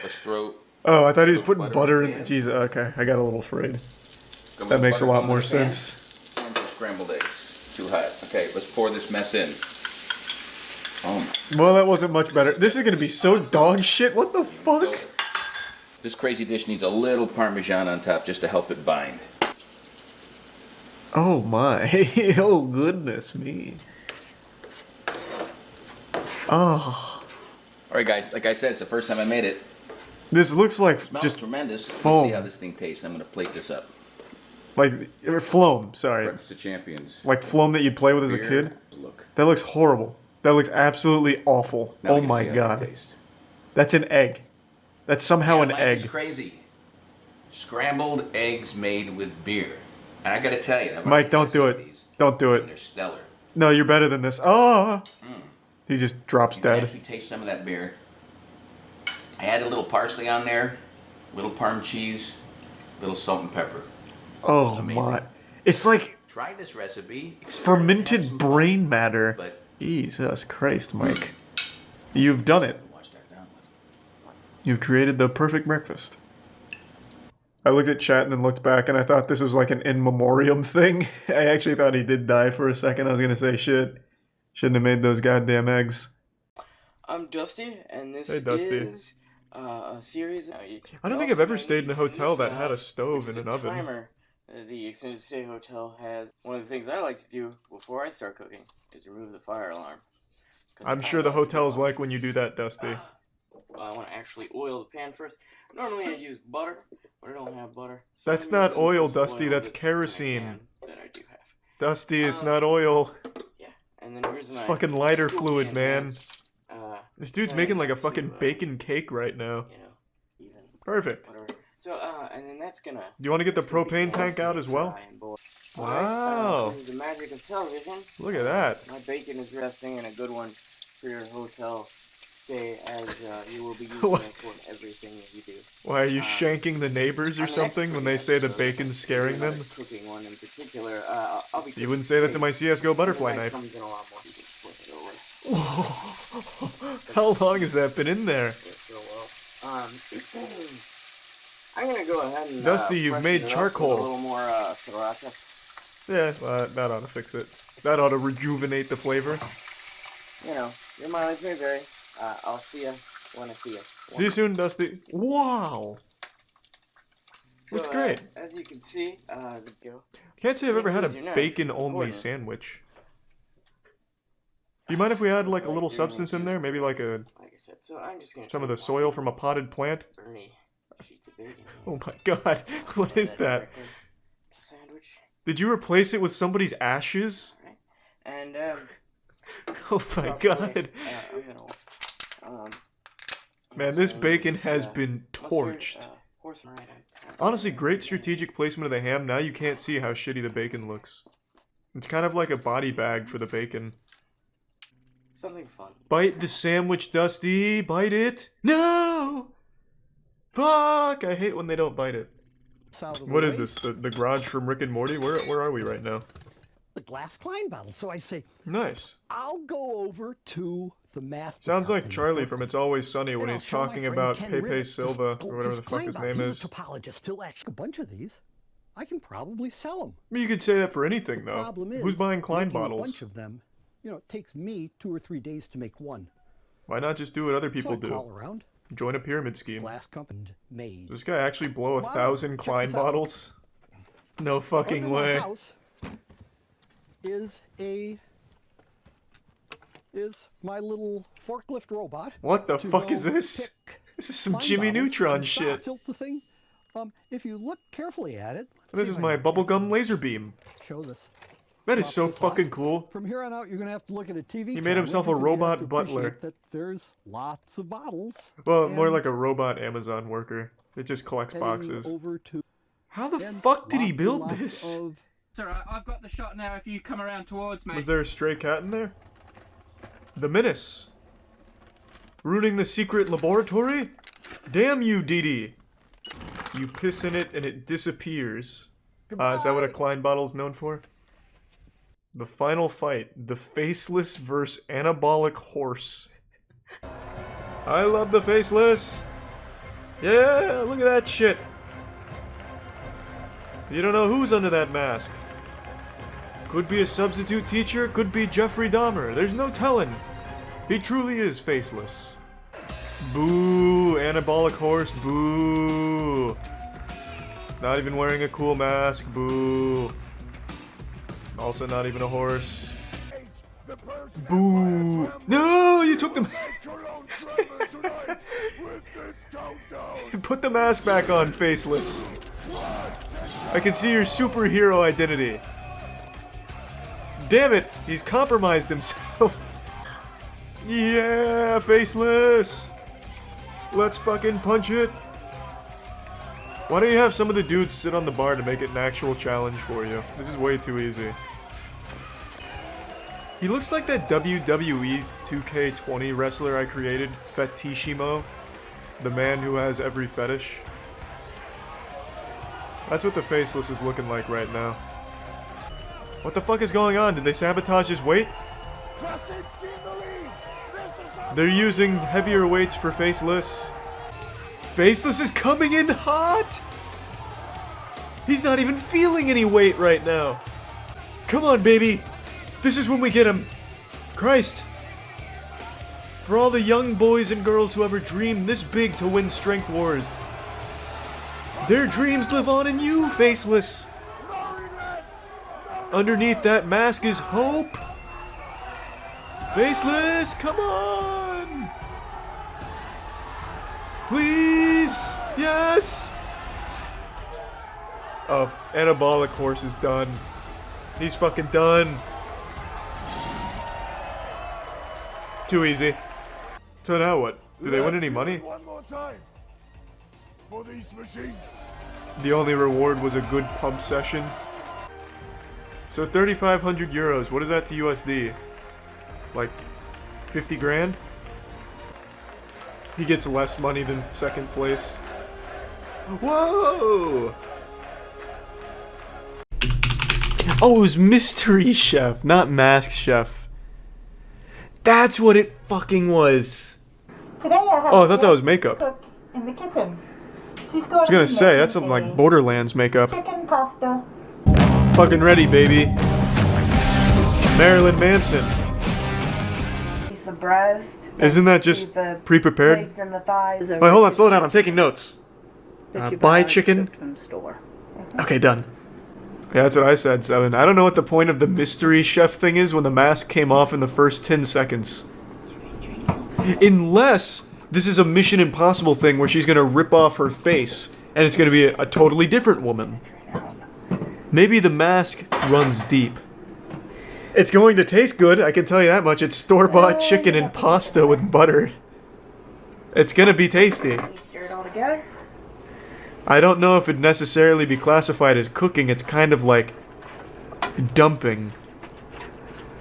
Let's throw. Oh, I thought he was putting butter butter in in. the Jesus, okay, I got a little afraid. Go That with makes a butter lot in more the pan. sense. And some scrambled eggs. Too hot. Okay, let's pour this mess in. Oh my. Well, that wasn't much better. This is gonna be so dog shit. What the fuck? This crazy dish needs a little Parmesan on top just to help it bind. Oh my. Oh goodness me. Oh. Alright guys, like I said, it's the first time I made it. This looks like Smells just tremendous. foam. Let's see how this thing tastes. I'm gonna plate this up. Like, or Floam, sorry. Breakfast of Champions. Like Floam that you'd play with as a Beer. kid? Look. That looks horrible. That looks absolutely awful. Now we Oh can my see how god. they taste. That's an egg. That's somehow Yeah, an life egg. is crazy. Scrambled eggs made with beer. And I gotta tell you, Mike, don't do it. Don't do it. they're stellar. No, you're better than this. Oh! He just drops You can dead. actually taste some of that beer. I add a little parsley on there, little parm cheese, little salt and pepper. Oh Amazing. my. It's like Try this recipe. fermented brain matter. Jesus Christ, Mike. You've done it. You've created the perfect breakfast. I looked at chat and then looked back and I thought this was like an in memoriam thing. I actually thought he did die for a second. I was gonna say shit. Shouldn't have made those goddamn eggs. I'm Dusty, and this Hey, Dusty. is a series. I don't think I've ever stayed in a hotel that had a stove and an oven. Timer. The extended stay hotel has one of the things I like to do before I start cooking is remove the fire alarm. I'm sure the hotels like when you do that, Dusty. Well, I want to actually oil the pan first. Normally I use butter, but I don't have butter. So That's I'm not using oil, this Dusty. oil That's that's kerosene. that I do have. Dusty, it's not oil. And then here's It's my fucking lighter cool fluid, can man. pans. This dude's trying making like a not to, fucking bacon cake right now. even Perfect. whatever. So and then that's gonna. Do you want to get the that's gonna be propane tank nice out and as well? dry and boiled. Wow. This is the magic of television. Look at that. My bacon is resting and a good one for your hotel stay, as you will be using What? it for everything that you do. Why, are you shanking the neighbors or I'm an something expert when they in say the episodes. bacon's scaring Another them? Cooking one in particular. I'll be You wouldn't say that to my CSGO butterfly that knife. comes in a lot more. You can flip it over. How long has that been in there? Yes, real well. I'm gonna go ahead and Dusty, you've freshen made it up charcoal. with a little more sriracha. Yeah, that ought to fix it. That ought to rejuvenate the flavor. You know, your mileage may vary. I'll see you when I see you. See you soon, Dusty. Wow. So, Looks great. As you can see, there you go. Can't say I've ever had a Use your knife, bacon-only it's important. sandwich. Do you mind if we add like a little substance in there? Maybe like a Like I said, so I'm just gonna some of the soil from a potted plant? Bernie, sheets of bacon. Oh my god, what is that? Sandwich. Did you replace it with somebody's ashes? And Oh my god. Man, this bacon has been torched. Honestly, great strategic placement of the ham. Now you can't see how shitty the bacon looks. It's kind of like a body bag for the bacon. Something fun. Bite the sandwich, Dusty. Bite it. No! Fuck! I hate when they don't bite it. What is this? The garage from Rick and Morty? Where are we right now? The glass Klein bottle. So I say, Nice. I'll go over to the math. Sounds like Charlie from It's Always Sunny when Then he's I'll show my talking friend about Ken Pepe Ribbit Silva this- or whatever this the fuck Klein his bottle. name He's is. a topologist. He'll actually a bunch of these. I can probably sell them. You could say that for anything, though. Problem is, Who's buying Klein making a bottles? bunch of them. You know, it takes me 2 or 3 days to make one. Why not just do what other people I do? call around. Join a pyramid scheme. Glass company made. Does this guy actually blow Come on, 1,000 check Klein this out. bottles? No fucking Under my way. house is my little forklift robot. What the to fuck go is this? pick This is some Klein Jimmy bottles Neutron from stock. shit. Tilt the thing. If you look carefully at it, This is my bubblegum laser beam. show this. That is Drop so this off. fucking cool. From here on out, you're gonna have to look at a TV. He made himself a camera because you have robot to butler. appreciate That there's lots of bottles. Well, more and like a robot Amazon worker. It just collects heading boxes. Over to How the and fuck did he lots and build lots this? of- Sir, I've got the shot now if you come around towards me. Was there a stray cat in there? The Menace. Ruining the secret laboratory? Damn you, Dee Dee. You piss in it and it disappears. Is that what a Klein bottle's known for? The final fight. The Faceless vs. Anabolic Horse. I love the Faceless. Yeah, look at that shit. You don't know who's under that mask. Could be a substitute teacher, could be Jeffrey Dahmer. There's no telling. He truly is faceless. Boo, anabolic horse, boo. Not even wearing a cool mask, boo. Also not even a horse. Boo! No, you took them. Put the mask back on, Faceless. I can see your superhero identity. Damn it, he's compromised himself. Yeah, Faceless. Let's fucking punch it. Why don't you have some of the dudes sit on the bar to make it an actual challenge for you? This is way too easy. He looks like that WWE 2K20 wrestler I created, Fetishimo. The man who has every fetish. That's what the Faceless is looking like right now. What the fuck is going on? Did they sabotage his weight? They're using heavier weights for Faceless. Faceless is coming in hot! He's not even feeling any weight right now. Come on, baby. This is when we get him. Christ. For all the young boys and girls who ever dreamed this big to win Strength Wars. Their dreams live on in you, Faceless. Underneath that mask is hope. Faceless, come on. Please. Yes. Oh, Anabolic Horse is done. He's fucking done. Too easy. So now what? Do they win any money? One more time for these machines. The only reward was a good pump session. So 3,500 euros. What is that to USD? Like 50 grand? He gets less money than second place. Whoa! Oh, it was Mystery Chef, not Mask Chef. That's what it fucking was. Today I have Oh, I thought that was makeup. cook in the kitchen. She's I was gonna say, that's something like Borderlands makeup. chicken pasta. Fucking ready, baby. Marilyn Manson. Use the breast. Isn't that just the pre-prepared? legs and the thighs. Wait, hold on, slow down, I'm taking notes. you Buy buy chicken. from the store. Okay, done. Yeah, that's what I said, 7. I don't know what the point of the mystery chef thing is when the mask came off in the first 10 seconds. Unless this is a Mission Impossible thing where she's gonna rip off her face and it's gonna be a totally different woman. Maybe the mask runs deep. It's going to taste good, I can tell you that much. It's store-bought chicken and pasta with butter. It's gonna be tasty. Stir it all together. I don't know if it'd necessarily be classified as cooking. It's kind of like dumping.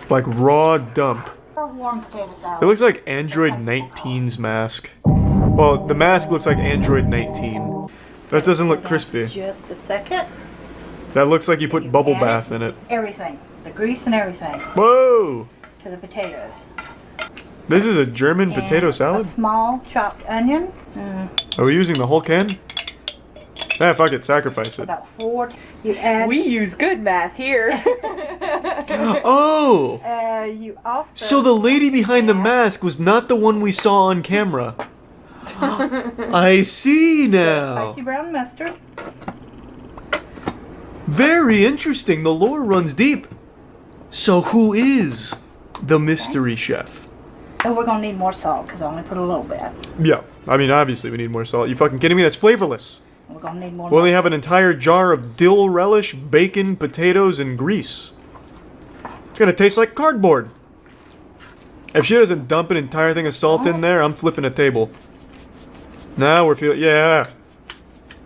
Like raw dump. Warm potato salad. It looks like Android 19's mask. Well, the mask looks like Android 19. That doesn't look crispy. Just a second. That looks like you put bubble bath in it. Everything. The grease and everything. Whoa! To the potatoes. This is a German potato A salad? small chopped onion. Are we using the whole can? Ah, fuck it, sacrifice it. About 4. You add. We use good math here. Oh! You also. So the lady behind the mask was not the one we saw on camera. I see now. Spicy brown mustard. Very interesting. The lore runs deep. So who is the mystery chef? And we're gonna need more salt because I only put a little bit. Yeah, I mean, obviously we need more salt. You fucking kidding me? That's flavorless. We're gonna need more. We only have an entire jar of dill relish, bacon, potatoes, and grease. It's gonna taste like cardboard. If she doesn't dump an entire thing of salt in there, I'm flipping a table. Now we're feeling, yeah.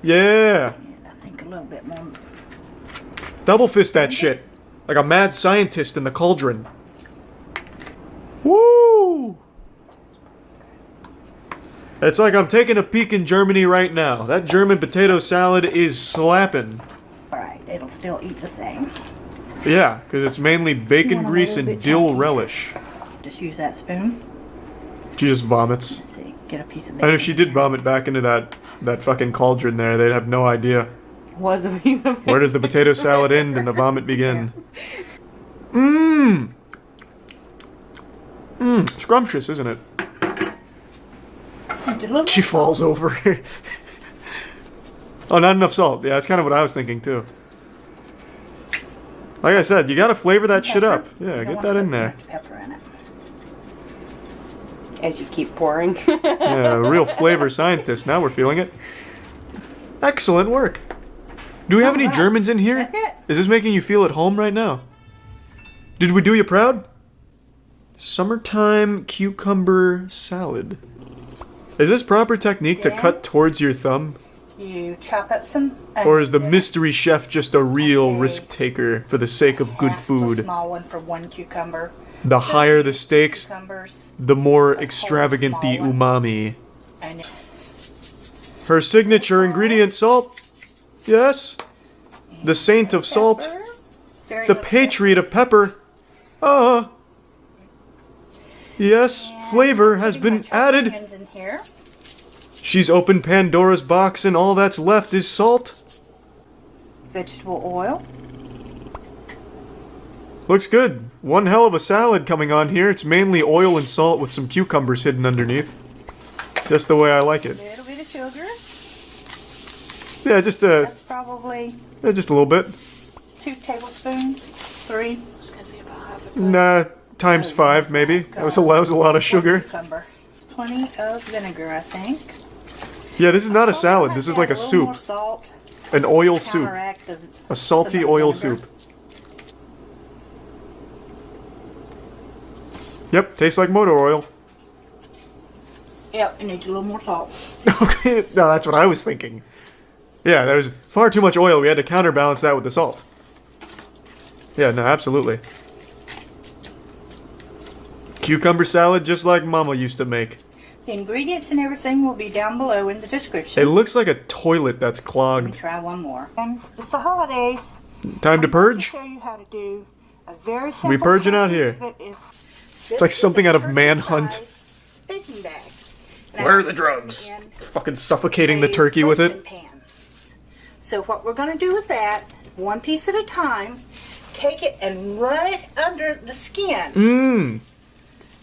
Yeah. I think a little bit more. Double fist that shit. Like a mad scientist in the cauldron. Woo! It's like I'm taking a peek in Germany right now. That German potato salad is slapping. Alright, it'll still eat the same. Yeah, because it's mainly bacon grease and dill relish. Just use that spoon. She just vomits. See, get a piece of bacon. And if she did vomit back into that fucking cauldron there, they'd have no idea. Was a piece of Where does the potato salad end and the vomit begin? Mmm. Mmm. Scrumptious, isn't it? She falls over. Oh, not enough salt. Yeah, that's kind of what I was thinking too. Like I said, you gotta flavor that shit up. Yeah, get that in there. Pepper in it. As you keep pouring. Yeah, a real flavor scientist. Now we're feeling it. Excellent work. Do we have any Germans in here? Is this making you feel at home right now? Did we do you proud? Summertime cucumber salad. Is this proper technique to cut towards your thumb? You chop up some. Or is the mystery chef just a real risk taker for the sake of good A food? small one for 1 cucumber. The higher the stakes, Cucumbers. the more extravagant the umami. And Her signature ingredient, salt. Yes. The saint of salt. The patriot of pepper. Yes, flavor has been added. onions in here. She's opened Pandora's box and all that's left is salt. Vegetable oil. Looks good. One hell of a salad coming on here. It's mainly oil and salt with some cucumbers hidden underneath. Just the way I like it. A little bit of sugar. Yeah, just a... That's probably Yeah, just a little bit. 2 tablespoons. 3. I was gonna say about half a cup. Nah, times 5 maybe. That was a lot of sugar. Cucumber. Plenty of vinegar, I think. Yeah, this is not a salad. This is like a A little more soup. salt. An oil soup. Counteract the A salty some of the oil vinegar. soup. Yep, tastes like motor oil. Yep, it needs a little more salt. Okay, no, that's what I was thinking. Yeah, there was far too much oil. We had to counterbalance that with the salt. Yeah, no, absolutely. Cucumber salad just like Mama used to make. The ingredients and everything will be down below in the description. It looks like a toilet that's Let me clogged. try one more. It's the holidays. Time to purge? I'll show you how to do a very simple We purging out here. that is It's like something out of Manhunt. baking bag. Where are the drugs? Fucking suffocating the turkey with it. So what we're going to do with that, one piece at a time, take it and run it under the skin. Mmm.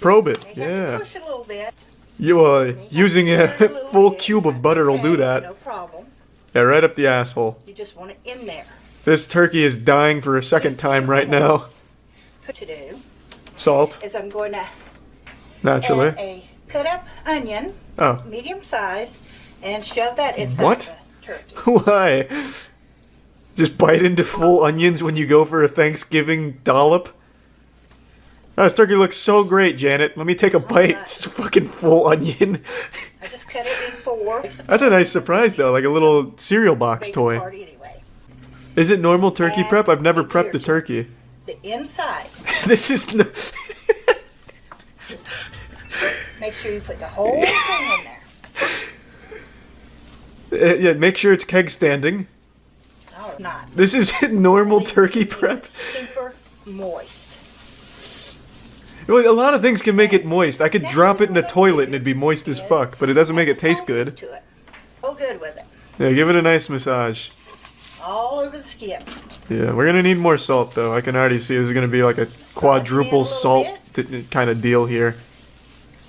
Probe it. You have to Yeah. push a little bit. You, using a full cube of butter will do that. No problem. Yeah, right up the asshole. You just want it in there. This turkey is dying for a second time right now. What to do Salt, is I'm going to naturally. add a cut up onion, Oh. medium size, and shove that inside What? the turkey. Why? Just bite into full onions when you go for a Thanksgiving dollop? Oh, this turkey looks so great, Janet. Let me take a bite. It's a fucking full onion. I just cut it in 4. That's a nice surprise, though, like a little cereal box toy. Is it normal turkey prep? I've never prepped a turkey. The inside. This is no... Make sure you put the whole thing in there. Yeah, make sure it's keg standing. No, not. This is normal turkey prep. Super moist. Well, a lot of things can make it moist. I could drop it in a toilet and it'd be moist as fuck, but it doesn't make it taste good. To it. Oh, good with it. Yeah, give it a nice massage. All over the skin. Yeah, we're gonna need more salt though. I can already see this is gonna be like a quadruple salt kind of deal here.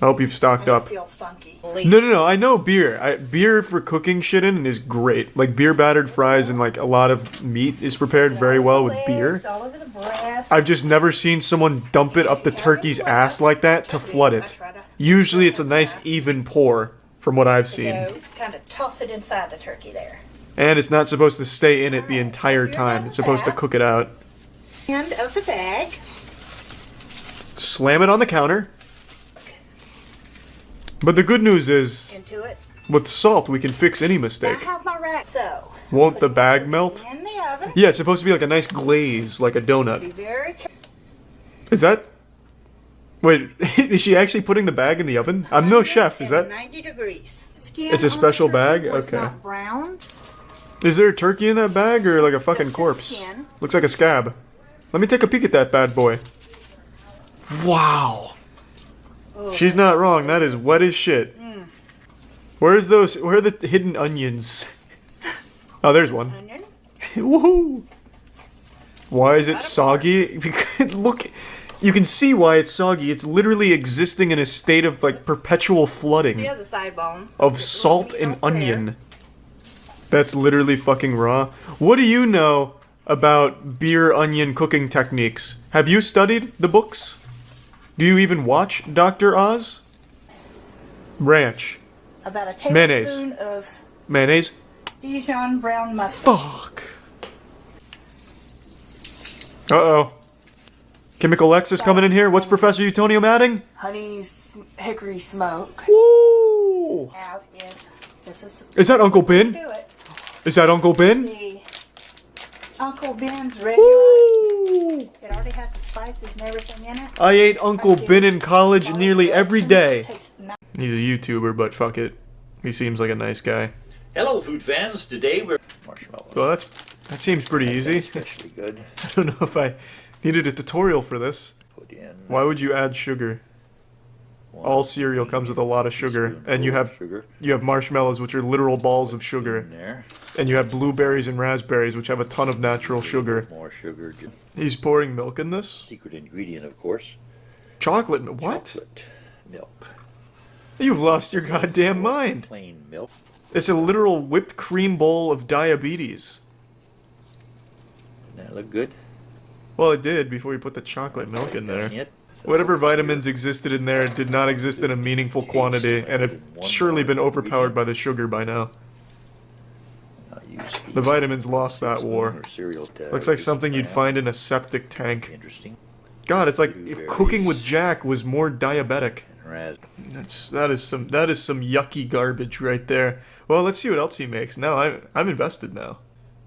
I hope you've stocked up. Feels funky. No. I know beer. Beer for cooking shit in is great. Like beer battered fries and like a lot of meat is prepared very well with beer. All over the breast. I've just never seen someone dump it up the turkey's ass like that to flood it. Usually it's a nice even pour from what I've seen. Kind of toss it inside the turkey there. And it's not supposed to stay in it the entire time. It's supposed to cook it out. End of the bag. Slam it on the counter. But the good news is, Into it. with salt we can fix any I mistake. have my rack. So. Won't the bag melt? In the oven. Yeah, it's supposed to be like a nice glaze, like a Be donut. very careful. Is that... Wait, is she actually putting the bag in the oven? I'm no chef, is that... 90 degrees. Skin It's a on special the turkey bag? was Okay. not brown. Is there a turkey in that bag or like a fucking corpse? Looks like a scab. Let me take a peek at that bad boy. Wow. She's not wrong. That is wet as shit. Where are the hidden onions? Oh, there's one. Woohoo! Why is it soggy? Because look, you can see why it's soggy. It's literally existing in a state of like perpetual flooding The other thigh bone. of salt and onion. That's literally fucking raw. What do you know about beer onion cooking techniques. Have you studied the books? Do you even watch Dr. Oz? Ranch. About a Mayonnaise. tablespoon of Mayonnaise. Dijon brown mustard. Fuck. Uh-oh. Chemical X is coming in here. What's Professor Utonium adding? Honey's hickory smoke. Woo! Is that Uncle Ben? Do it. Is that Uncle Ben? The Uncle Ben's red rice. It already has the spices and everything in it. I ate Uncle Ben in college nearly every day. He's a YouTuber, but fuck it. He seems like a nice guy. Hello, food fans. Today we're marshmallows. Well, that seems pretty easy. Especially good. I don't know if I needed a tutorial for this. Why would you add sugar? All cereal comes with a lot of sugar, and you have marshmallows, which are literal balls of sugar, and you have blueberries and raspberries, which have a ton of natural sugar. More sugar. He's pouring milk in this. Secret ingredient, of course. Chocolate? What? Chocolate milk. You've lost your goddamn mind. Plain milk. It's a literal whipped cream bowl of diabetes. Doesn't that look good? Well, it did before you put the chocolate milk in there. Whatever vitamins existed in there did not exist in a meaningful quantity, and have surely been overpowered by the sugar by now. The vitamins lost that war. Looks like something you'd find in a septic tank. God, it's like if cooking with Jack was more diabetic. That is some yucky garbage right there. Well, let's see what else he makes. Now I'm invested now.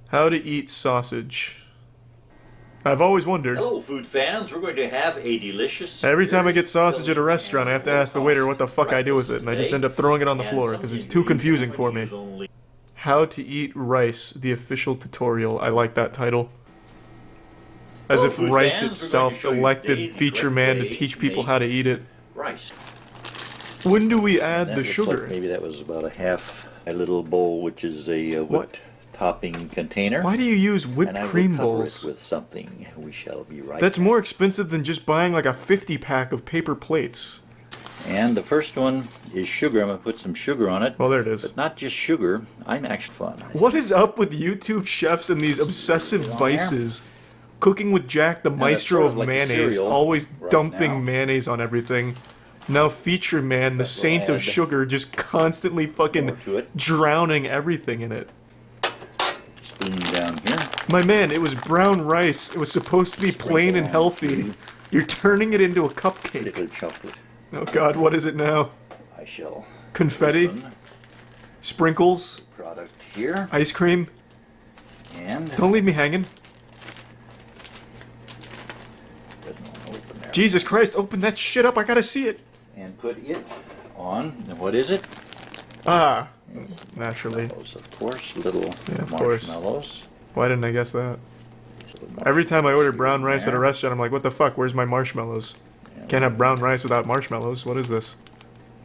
How to eat sausage. I've always wondered. Hello, food fans. We're going to have a delicious. Every time I get sausage at a restaurant, I have to ask the waiter what the fuck I do with it, and I just end up throwing it on the floor because it's too confusing for me. How to eat rice, the official tutorial. I like that title. As if rice itself elected feature man to teach people how to eat it. Rice. When do we add the sugar? Like maybe that was about a little bowl, which is a whipped topping container. Why do you use whipped cream bowls? With something. We shall be right. That's more expensive than just buying like a 50-pack of paper plates. And the first one is sugar. I'm going to put some sugar on it. Well, there it is. But not just sugar. I'm actually fun. What is up with YouTube chefs and these obsessive vices? Cooking with Jack, the maestro of mayonnaise, always dumping mayonnaise on everything. Now Feature Man, the saint of sugar, just constantly fucking drowning everything in it. Spoon down here. My man, it was brown rice. It was supposed to be plain and healthy. You're turning it into a cupcake. Liquid chocolate. Oh God, what is it now? I shall. Confetti? Sprinkles? Product here. Ice cream? And don't leave me hanging. Jesus Christ, open that shit up, I gotta see it. And put it on, and what is it? Ah, naturally. Of course, little course. marshmallows. Why didn't I guess that? Every time I order brown rice at a restaurant, I'm like, what the fuck, where's my marshmallows? Can't have brown rice without marshmallows, what is this?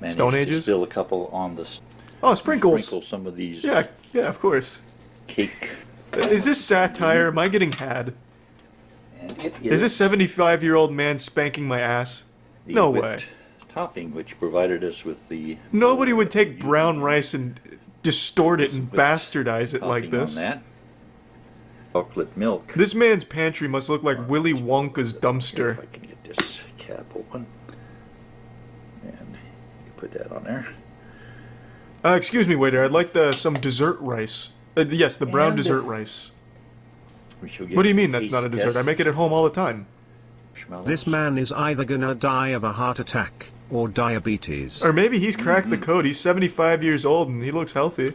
Stone Ages? Spill a couple on the... Oh, sprinkles! Sprinkle some of these... Yeah, of course. Cake. Is this satire? Am I getting had? Is this 75-year-old man spanking my ass? No way. Topping, which provided us with the... Nobody would take brown rice and distort it and bastardize it like this. On that. Chocolate milk. This man's pantry must look like Willy Wonka's dumpster. If I can get this cap open. And you put that on there. Excuse me, waiter. I'd like some dessert rice. Yes, the brown dessert rice. What do you mean that's not a dessert? I make it at home all the time. This man is either gonna die of a heart attack or diabetes. Or maybe he's cracked the code. He's 75 years old and he looks healthy.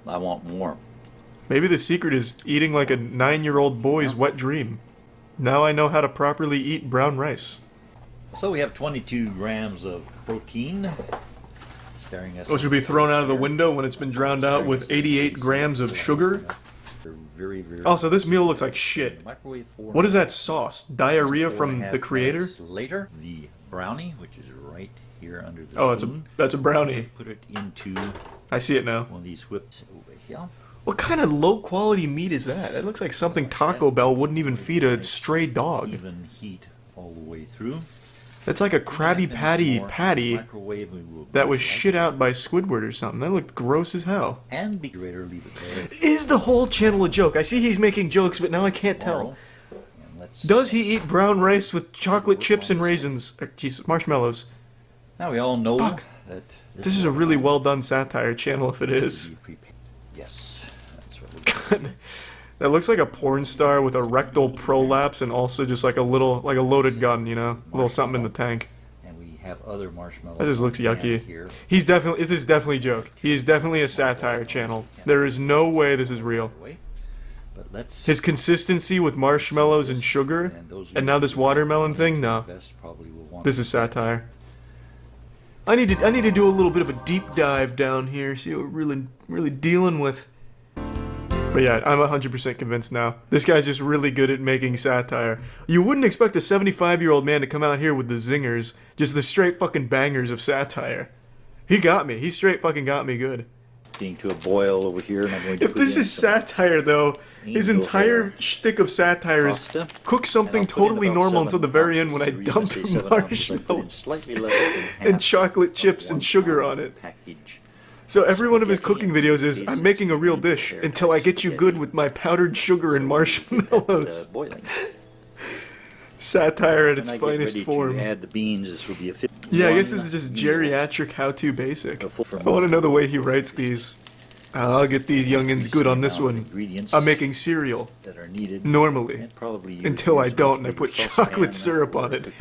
I want more. Maybe the secret is eating like a 9-year-old boy's wet dream. Now I know how to properly eat brown rice. So we have 22 grams of protein. Staring at Which will be thrown out of the window when it's been drowned out with 88 grams of sugar. Also, this meal looks like shit. What is that sauce? Diarrhea from the creator? Later, the brownie, which is right here under the spoon. That's a brownie. Put it into... I see it now. One of these whips over here. What kind of low-quality meat is that? It looks like something Taco Bell wouldn't even feed a stray dog. Even heat all the way through. That's like a Krabby Patty patty that was shit out by Squidward or something. That looked gross as hell. And be greater, leave it there. Is the whole channel a joke? I see he's making jokes, but now I can't tell. Does he eat brown rice with chocolate chips and raisins? Jeez, marshmallows. Now we all know that this is a really well done satire channel if it is. Yes, that's what That looks like a porn star with a rectal prolapse and also just like a little, like a loaded gun, you know? A little something in the tank. And we have other marshmallows. That just looks yucky. He's definitely, this is definitely a joke. He is definitely a satire channel. There is no way this is real. His consistency with marshmallows and sugar, and now this watermelon thing, no. This is satire. I need to do a little bit of a deep dive down here, see what we're really dealing with. But yeah, I'm 100% convinced now. This guy's just really good at making satire. You wouldn't expect a 75-year-old man to come out here with the zingers, just the straight fucking bangers of satire. He got me. He straight fucking got me good. To a boil over here, and I'm going to if this is satire, though, his entire shtick of satire is cook something totally normal until the very end when I dump marshmallows and chocolate chips and sugar on it. So every one of his cooking videos is, I'm making a real dish until I get you good with my powdered sugar and marshmallows. Satire at its finest form. Add the beans. This will be a yeah, I guess this is just geriatric how-to basic. I want to know the way he writes these. I'll get these youngins good on this one. I'm making cereal. Normally. Until I don't and I put chocolate syrup on it.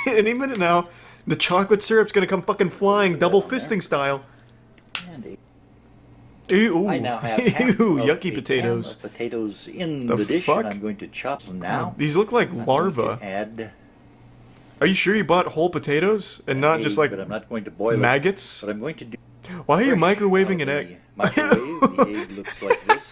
Any minute now, the chocolate syrup's gonna come fucking flying, double fisting style. Ew, I now have yucky potatoes. Potatoes in the dish, and I'm going to chop them now. These look like larvae. Are you sure you bought whole potatoes and not just like but I'm not going to boil maggots? But I'm going to do. Why are you microwaving an egg? Microwave. The egg looks like this,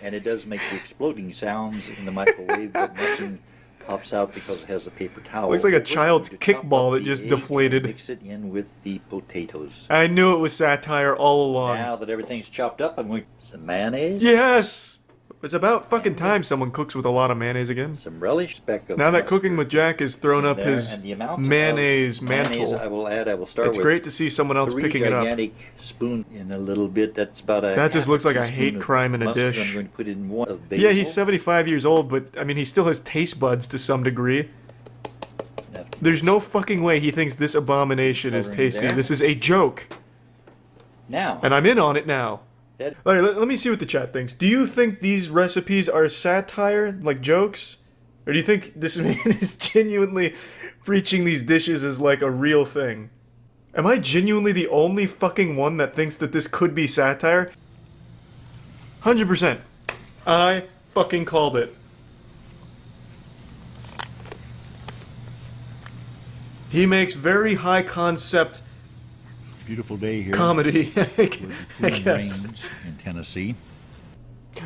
and it does make the exploding sounds in the microwave, but nothing pops out because it has a paper towel. Looks like a child's kickball that just deflated. Mix it in with the potatoes. I knew it was satire all along. Now that everything's chopped up, I'm going to some mayonnaise. Yes! It's about fucking time someone cooks with a lot of mayonnaise again. Some relish. Now that Cooking with Jack has thrown up his mayonnaise mantle. I will start it's great to see someone else picking it up. Spoon in a little bit. That's about a. That just looks like a hate crime in a dish. I'm going to put in one of yeah, he's 75 years old, but I mean, he still has taste buds to some degree. There's no fucking way he thinks this abomination is tasty. This is a joke. Now. And I'm in on it now. Alright, let me see what the chat thinks. Do you think these recipes are satire, like jokes? Or do you think this man is genuinely preaching these dishes as like a real thing? Am I genuinely the only fucking one that thinks that this could be satire? 100%. I fucking called it. He makes very high concept beautiful day here. Comedy, I guess. In Tennessee.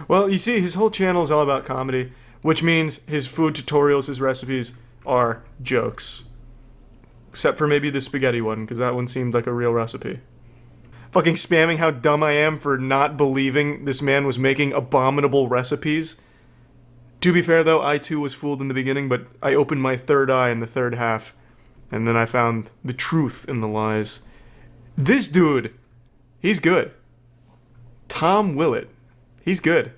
Well, you see, his whole channel is all about comedy, which means his food tutorials, his recipes are jokes. Except for maybe the spaghetti one, because that one seemed like a real recipe. Fucking spamming how dumb I am for not believing this man was making abominable recipes. To be fair, though, I too was fooled in the beginning, but I opened my third eye in the third half, and then I found the truth in the lies. This dude, he's good. Tom Willett, he's good.